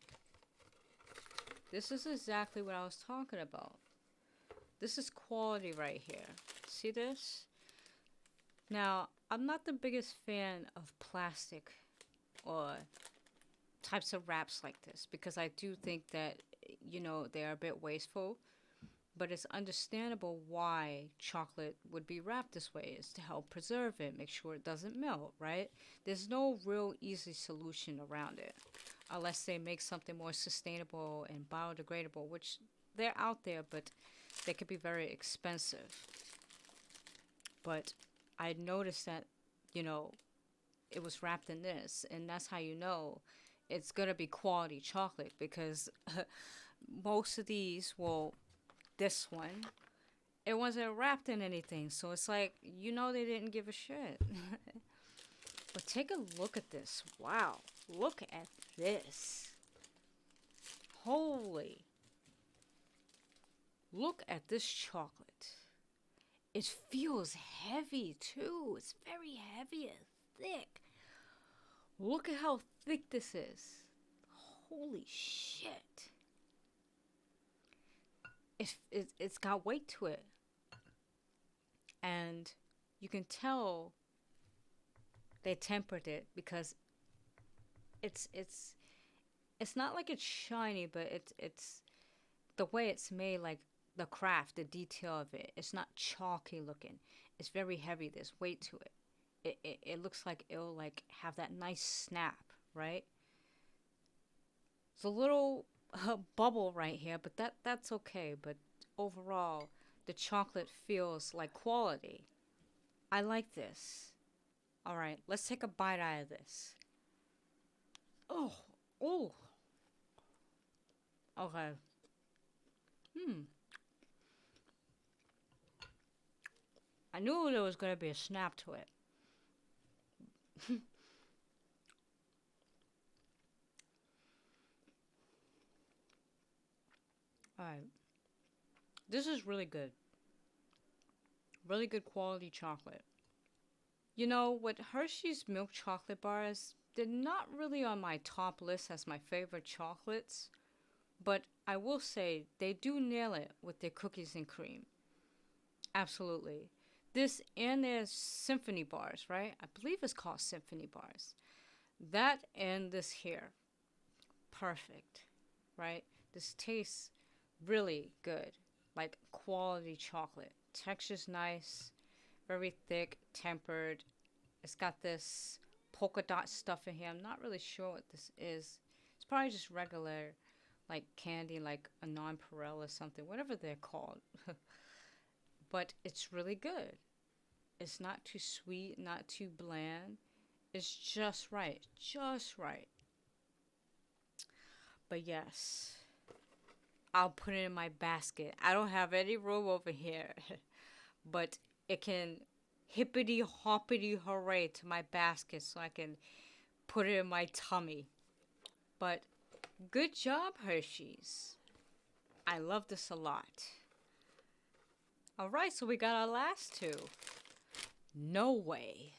This is exactly what I was talking about. This is quality right here. See this? Now, I'm not the biggest fan of plastic or types of wraps like this because I do think that, you know, they're a bit wasteful. But it's understandable why chocolate would be wrapped this way, is to help preserve it, make sure it doesn't melt, right? There's no real easy solution around it unless they make something more sustainable and biodegradable, which they're out there, but they could be very expensive. But I noticed that, you know, it was wrapped in this, and that's how you know it's gonna be quality chocolate because most of these, well, this one, it wasn't wrapped in anything, so it's like, you know, they didn't give a shit. But take a look at this. Wow, look at this. Holy, look at this chocolate. It feels heavy too. It's very heavy and thick. Look at how thick this is. Holy shit. It's got weight to it. And you can tell they tempered it because it's not like it's shiny, but it's the way it's made, like the craft, the detail of it. It's not chalky looking. It's very heavy. There's weight to it. It looks like it'll like have that nice snap, right? It's a little bubble right here, but that's okay. But overall, the chocolate feels like quality. I like this. All right, let's take a bite out of this. Oh, oh. Okay. I knew there was gonna be a snap to it. All right. This is really good. Really good quality chocolate. You know, with Hershey's milk chocolate bars, they're not really on my top list as my favorite chocolates, but I will say they do nail it with their cookies and cream. Absolutely. This and their symphony bars, right? I believe it's called symphony bars. That and this here. Perfect, right? This tastes really good. Like quality chocolate. Texture's nice, very thick, tempered. It's got this polka dot stuff in here. I'm not really sure what this is. It's probably just regular, like candy, like a nonpareil or something, whatever they're called. But it's really good. It's not too sweet, not too bland. It's just right, just right. But yes, I'll put it in my basket. I don't have any room over here, but it can hippity hoppity hooray to my basket so I can put it in my tummy. But good job, Hershey's. I love this a lot. Alright, so we got our last two. No Whey.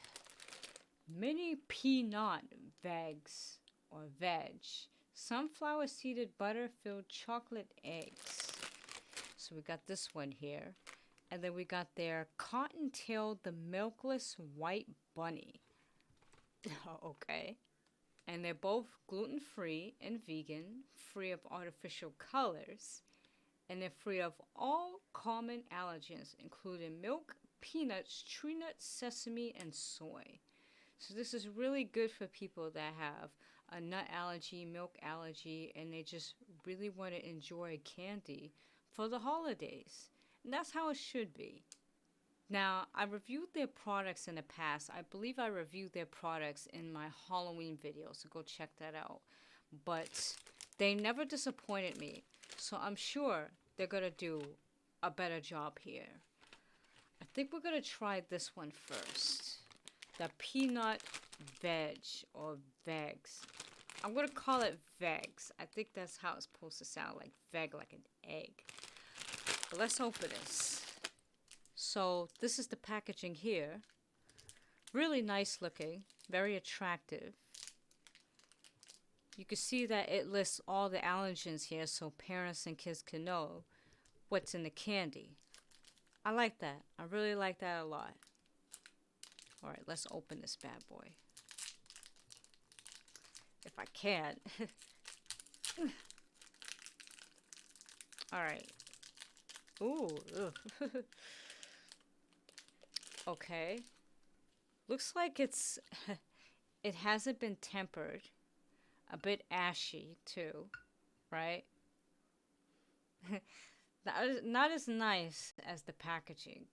Mini peanut vegs or veg. Sunflower seeded butter filled chocolate eggs. So we got this one here. And then we got their cotton-tailed the milkless white bunny. Okay. And they're both gluten-free and vegan, free of artificial colors, and they're free of all common allergens, including milk, peanuts, tree nuts, sesame, and soy. So this is really good for people that have a nut allergy, milk allergy, and they just really want to enjoy candy for the holidays. And that's how it should be. Now, I reviewed their products in the past. I believe I reviewed their products in my Halloween video, so go check that out. But they never disappointed me, so I'm sure they're going to do a better job here. I think we're going to try this one first. The peanut veg or vegs. I'm going to call it vegs. I think that's how it's supposed to sound, like veg, like an egg. But let's open this. So this is the packaging here. Really nice looking, very attractive. You can see that it lists all the allergens here so parents and kids can know what's in the candy. I like that. I really like that a lot. All right, let's open this bad boy. If I can. All right. Ooh. Okay. Looks like it's it hasn't been tempered. A bit ashy too, right? Not as nice as the packaging.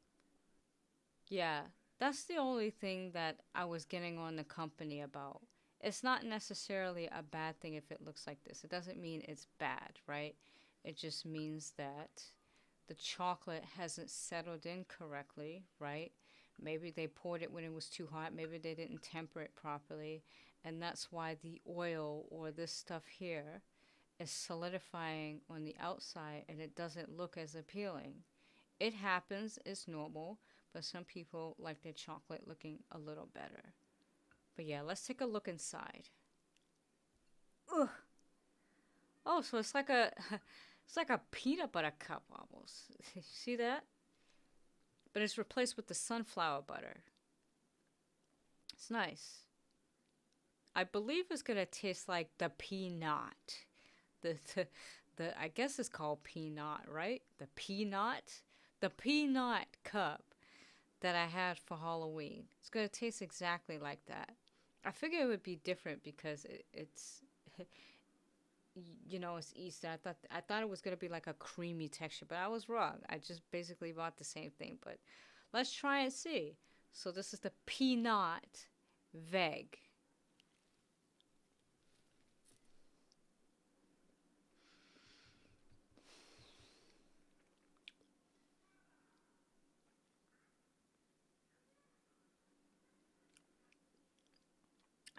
Yeah, that's the only thing that I was getting on the company about. It's not necessarily a bad thing if it looks like this. It doesn't mean it's bad, right? It just means that the chocolate hasn't settled in correctly, right? Maybe they poured it when it was too hot. Maybe they didn't temper it properly. And that's why the oil or this stuff here is solidifying on the outside and it doesn't look as appealing. It happens, it's normal, but some people like their chocolate looking a little better. But yeah, let's take a look inside. Ugh. Oh, so it's like a it's like a peanut butter cup almost. See that? But it's replaced with the sunflower butter. It's nice. I believe it's gonna taste like the peanut. The I guess it's called peanut, right? The peanut cup that I had for Halloween. It's gonna taste exactly like that. I figured it would be different because it's it's Easter. I thought it was gonna be like a creamy texture, but I was wrong. I just basically bought the same thing. But let's try and see. So this is the peanut veg.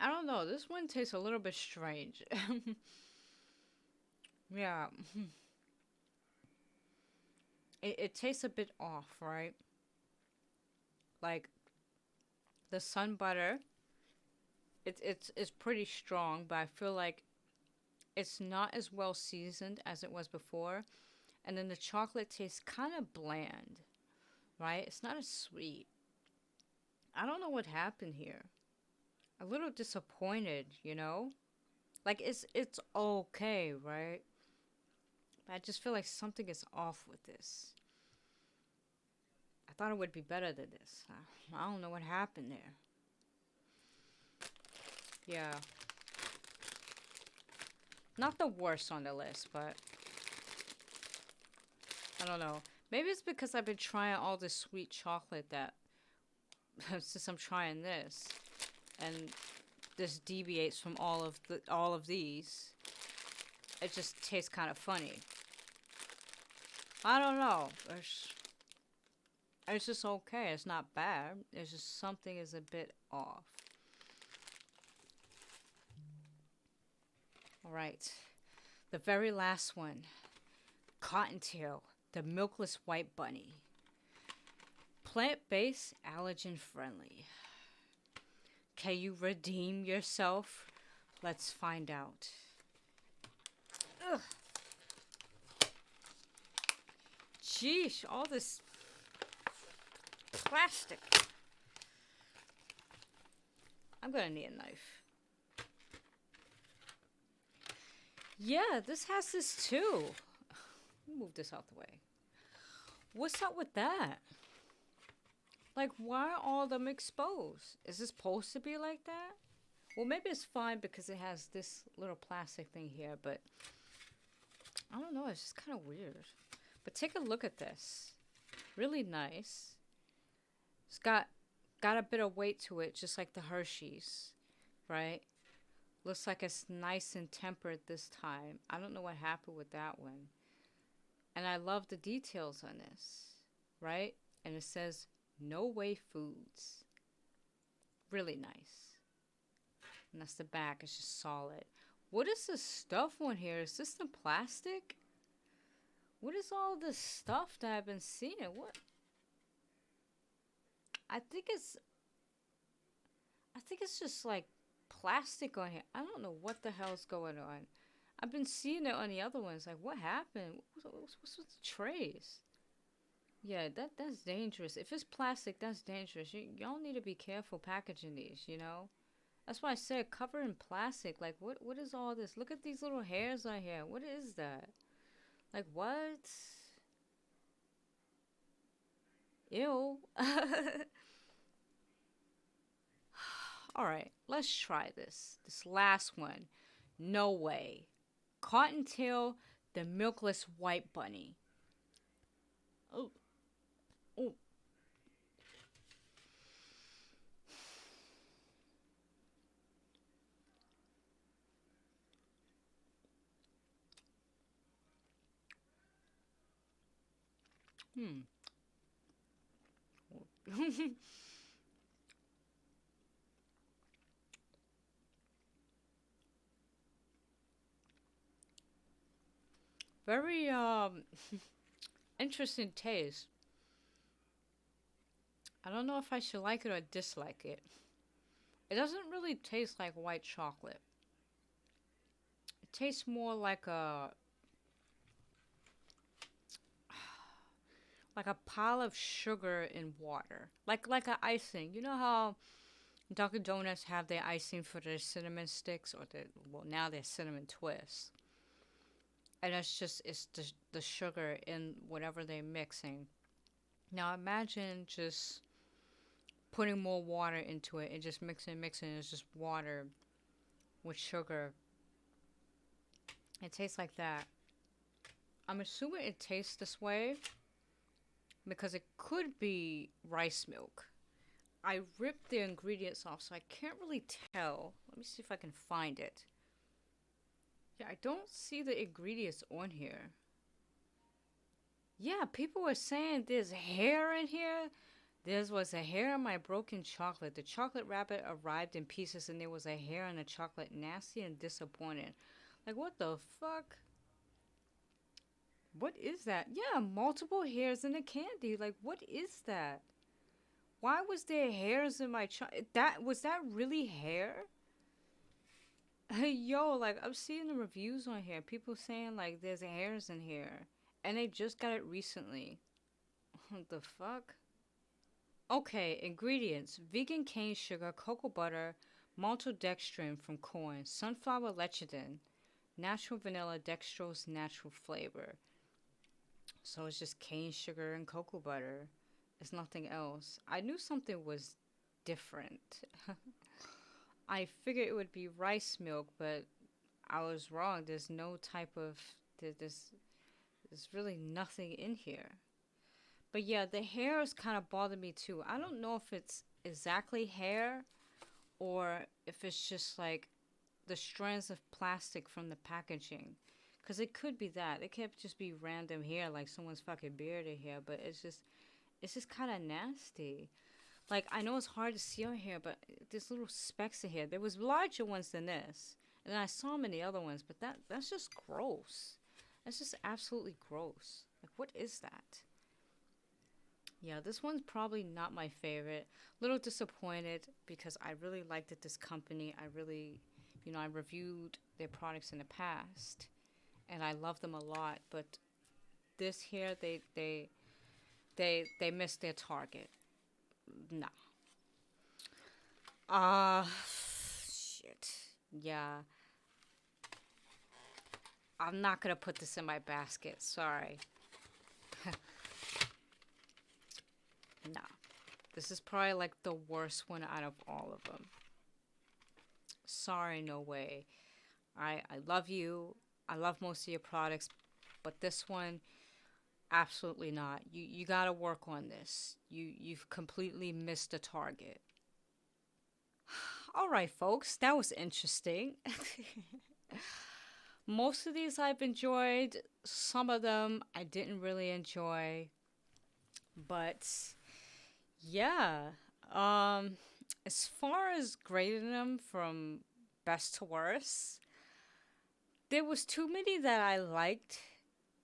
I don't know. This one tastes a little bit strange. Yeah. It tastes a bit off, right? Like the sun butter, it's pretty strong, but I feel like it's not as well seasoned as it was before. And then the chocolate tastes kind of bland, right? It's not as sweet. I don't know what happened here. A little disappointed, you know? Like it's okay, right? But I just feel like something is off with this. I thought it would be better than this. I don't know what happened there. Yeah. Not the worst on the list, but I don't know. Maybe it's because I've been trying all this sweet chocolate that since I'm trying this and this deviates from all of these. It just tastes kind of funny. I don't know. It's just okay. It's not bad. It's just something is a bit off. All right. The very last one. Cottontail, the milkless white bunny. Plant-based, allergen-friendly. Can you redeem yourself? Let's find out. Ugh. Sheesh, all this plastic. I'm gonna need a knife. Yeah, this has this too. Move this out the way. What's up with that? Like, why are all of them exposed? Is this supposed to be like that? Well, maybe it's fine because it has this little plastic thing here, but I don't know. It's just kind of weird. But take a look at this. Really nice. It's got a bit of weight to it, just like the Hershey's, right? Looks like it's nice and tempered this time. I don't know what happened with that one. And I love the details on this, right? And it says, No Whey Foods. Really nice. And that's the back. It's just solid. What is this stuff on here? Is this the plastic? What is all this stuff that I've been seeing? What? I think it's just like plastic on here. I don't know what the hell's going on. I've been seeing it on the other ones. Like, what happened? What's with the trays? Yeah, that's dangerous. If it's plastic, that's dangerous. Y'all need to be careful packaging these, you know? That's why I said cover in plastic. Like, what is all this? Look at these little hairs on here. What is that? Like, what? Ew. Alright, let's try this. This last one. No way. Cottontail, the milkless white bunny. Oh. Oh. Very interesting taste. I don't know if I should like it or dislike it. It doesn't really taste like white chocolate. It tastes more like a pile of sugar in water. Like a icing. You know how Dunkin' Donuts have their icing for their cinnamon sticks or now their cinnamon twists. And it's the sugar in whatever they're mixing. Now imagine just putting more water into it and just mixing. It's just water with sugar. It tastes like that. I'm assuming it tastes this way because it could be rice milk. I ripped the ingredients off, so I can't really tell. Let me see if I can find it. Yeah, I don't see the ingredients on here. Yeah, people were saying there's hair in here. There was a hair in my broken chocolate. The chocolate rabbit arrived in pieces and there was a hair in the chocolate. Nasty and disappointed. Like, what the fuck? What is that? Yeah, multiple hairs in the candy. Like, what is that? Why was there hairs in my chocolate? Was that really hair? Hey, yo, like, I'm seeing the reviews on here. People saying, like, there's hairs in here. And they just got it recently. What the fuck? Okay, ingredients. Vegan cane sugar, cocoa butter, maltodextrin from corn, sunflower lecithin, natural vanilla, dextrose, natural flavor. So it's just cane sugar and cocoa butter. It's nothing else. I knew something was different. I figured it would be rice milk, but I was wrong. There's no type of... There's really nothing in here. But yeah, the hairs kind of bother me too. I don't know if it's exactly hair or if it's just like the strands of plastic from the packaging. Because it could be that. It could just be random hair, like someone's fucking bearded hair. But it's just kind of nasty. Like, I know it's hard to see on here, but there's little specks in here. There was larger ones than this. And I saw them in the other ones, but that's just gross. That's just absolutely gross. Like, what is that? Yeah, this one's probably not my favorite. A little disappointed because I really liked it, this company. I really, I reviewed their products in the past. And I love them a lot. But this here, they missed their target. Nah. Shit. Yeah. I'm not gonna put this in my basket. Sorry. No. This is probably like the worst one out of all of them. Sorry, no way. I love you. I love most of your products. But this one, absolutely not. You gotta work on this. You've completely missed the target. Alright, folks. That was interesting. Most of these I've enjoyed. Some of them I didn't really enjoy. But yeah. As far as grading them from best to worst, there was too many that I liked.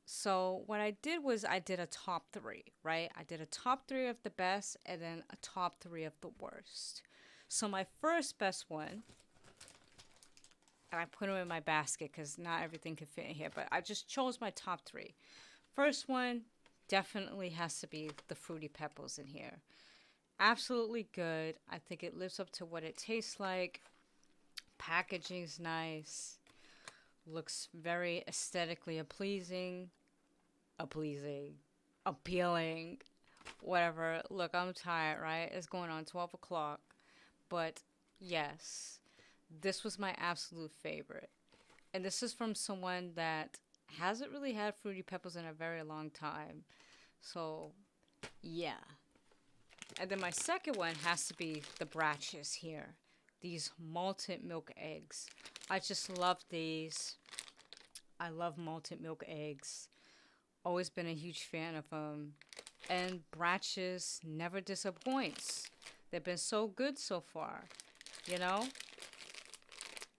So what I did was I did a top 3, right? I did a top 3 of the best and then a top 3 of the worst. So my first best one and I put them in my basket because not everything can fit in here. But I just chose my top three. First one definitely has to be the Fruity Pebbles in here. Absolutely good. I think it lives up to what it tastes like. Packaging's nice. Looks very aesthetically appealing, whatever. Look, I'm tired, right? It's going on 12 o'clock. But yes, this was my absolute favorite. And this is from someone that hasn't really had Fruity Pebbles in a very long time. So, yeah. And then my second one has to be the Brach's here. These malted milk eggs. I just love these. I love malted milk eggs. Always been a huge fan of them. And Brach's never disappoints. They've been so good so far, you know?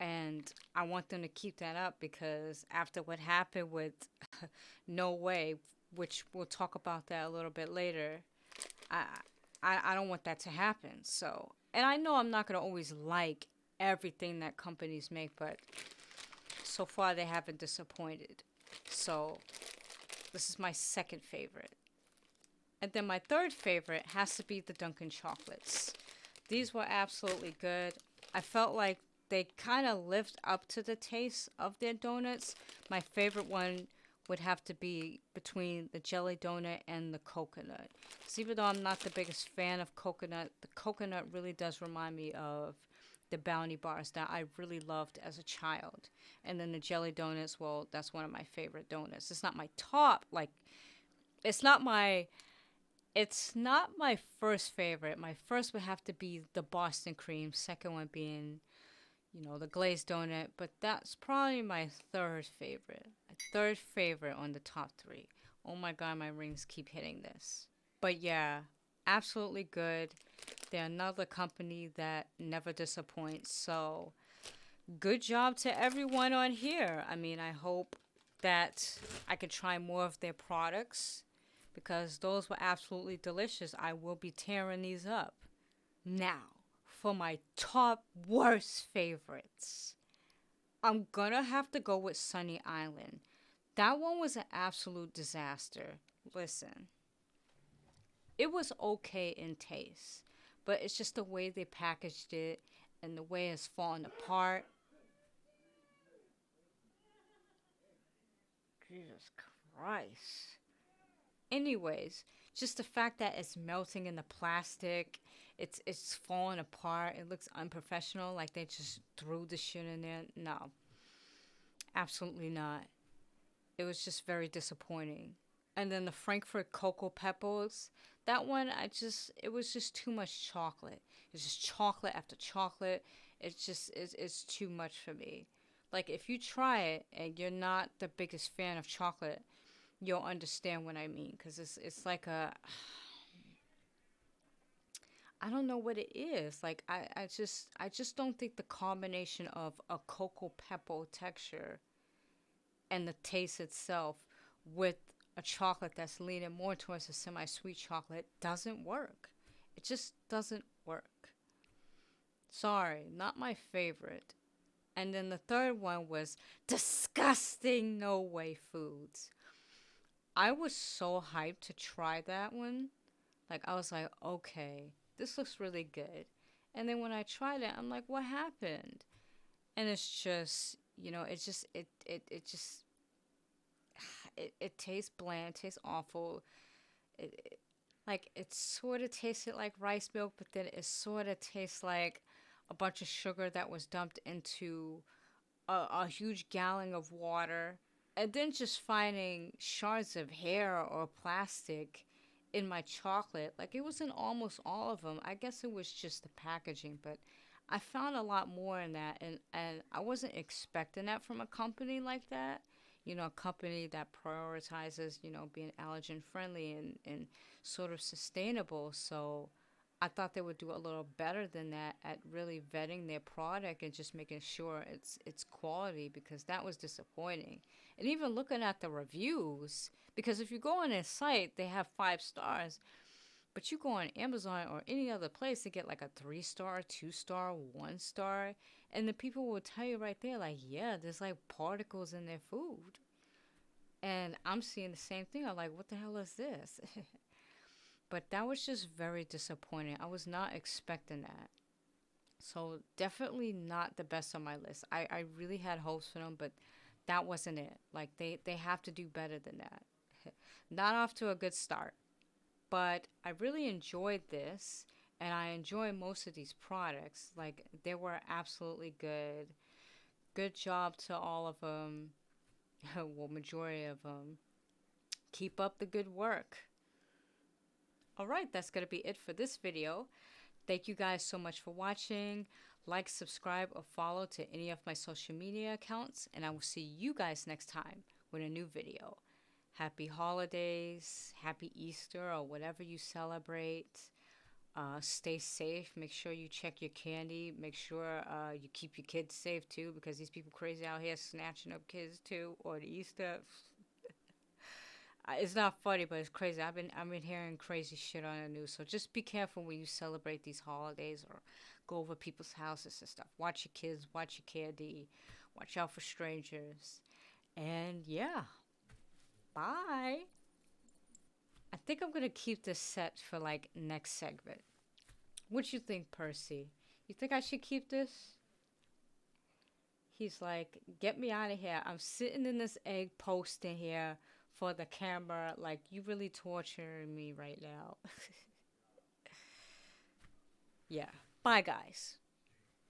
And I want them to keep that up because after what happened with No Whey, which we'll talk about that a little bit later, I I don't want that to happen. So, and I know I'm not going to always like everything that companies make, but so far they haven't disappointed. So, this is my second favorite. And then my third favorite has to be the Dunkin Chocolates. These were absolutely good. I felt like they kind of lived up to the taste of their donuts. My favorite one would have to be between the jelly donut and the coconut. So even though I'm not the biggest fan of coconut, the coconut really does remind me of the Bounty bars that I really loved as a child. And then the jelly donuts, well, that's one of my favorite donuts. It's not my top, like, it's not my first favorite. My first would have to be the Boston cream, second one being, the glazed donut, but that's probably my third favorite. My third favorite on the top three. Oh my god, my rings keep hitting this. But yeah, absolutely good. They're another company that never disappoints. So, good job to everyone on here. I mean, I hope that I could try more of their products because those were absolutely delicious. I will be tearing these up. Now, for my top worst favorites, I'm gonna have to go with Sunny Island. That one was an absolute disaster. Listen, it was okay in taste, but it's just the way they packaged it and the way it's falling apart. Jesus Christ. Anyways, just the fact that it's melting in the plastic, it's falling apart. It looks unprofessional, like they just threw the shit in there. No, absolutely not. It was just very disappointing. And then the Frankfurt Cocoa Pebbles, that one, it was just too much chocolate. It's just chocolate after chocolate. It's too much for me. Like, if you try it and you're not the biggest fan of chocolate, you'll understand what I mean. Because it's like I don't know what it is. Like, I just don't think the combination of a cocoa pebble texture and the taste itself with a chocolate that's leaning more towards a semi-sweet chocolate doesn't work. It just doesn't work. Sorry, not my favorite. And then the third one was disgusting No Way Foods. I was so hyped to try that one. Like, I was like, okay, this looks really good. And then when I tried it, I'm like, what happened? And it's just, it tastes bland, tastes awful. It sort of tasted like rice milk, but then it sort of tastes like a bunch of sugar that was dumped into a huge gallon of water. And then just finding shards of hair or plastic in my chocolate. Like, it was in almost all of them. I guess it was just the packaging, but I found a lot more in that. And I wasn't expecting that from a company like that. A company that prioritizes, being allergen friendly and sort of sustainable. So I thought they would do a little better than that at really vetting their product and just making sure it's quality, because that was disappointing. And even looking at the reviews, because if you go on their site, they have 5 stars, But you go on Amazon or any other place to get like a 3-star, 2-star, 1-star, and the people will tell you right there, like, yeah, there's like particles in their food. And I'm seeing the same thing. I'm like, what the hell is this? But that was just very disappointing. I was not expecting that. So definitely not the best on my list. I really had hopes for them, but that wasn't it. Like they have to do better than that. Not off to a good start. But I really enjoyed this, and I enjoy most of these products. Like they were absolutely good. Good job to all of them. Well, majority of them. Keep up the good work. Alright, that's going to be it for this video. Thank you guys so much for watching. Like, subscribe, or follow to any of my social media accounts. And I will see you guys next time with a new video. Happy holidays, happy Easter, or whatever you celebrate. Stay safe. Make sure you check your candy. Make sure you keep your kids safe too, because these people crazy out here snatching up kids too on Easter. It's not funny, but it's crazy. I've been hearing crazy shit on the news. So just be careful when you celebrate these holidays or go over people's houses and stuff. Watch your kids. Watch your candy. Watch out for strangers. And yeah, bye. I think I'm gonna keep this set for like next segment. What you think, Percy? You think I should keep this? He's like, get me out of here. I'm sitting in this egg post in here for the camera. Like, you really torturing me right now. Yeah. Bye, guys.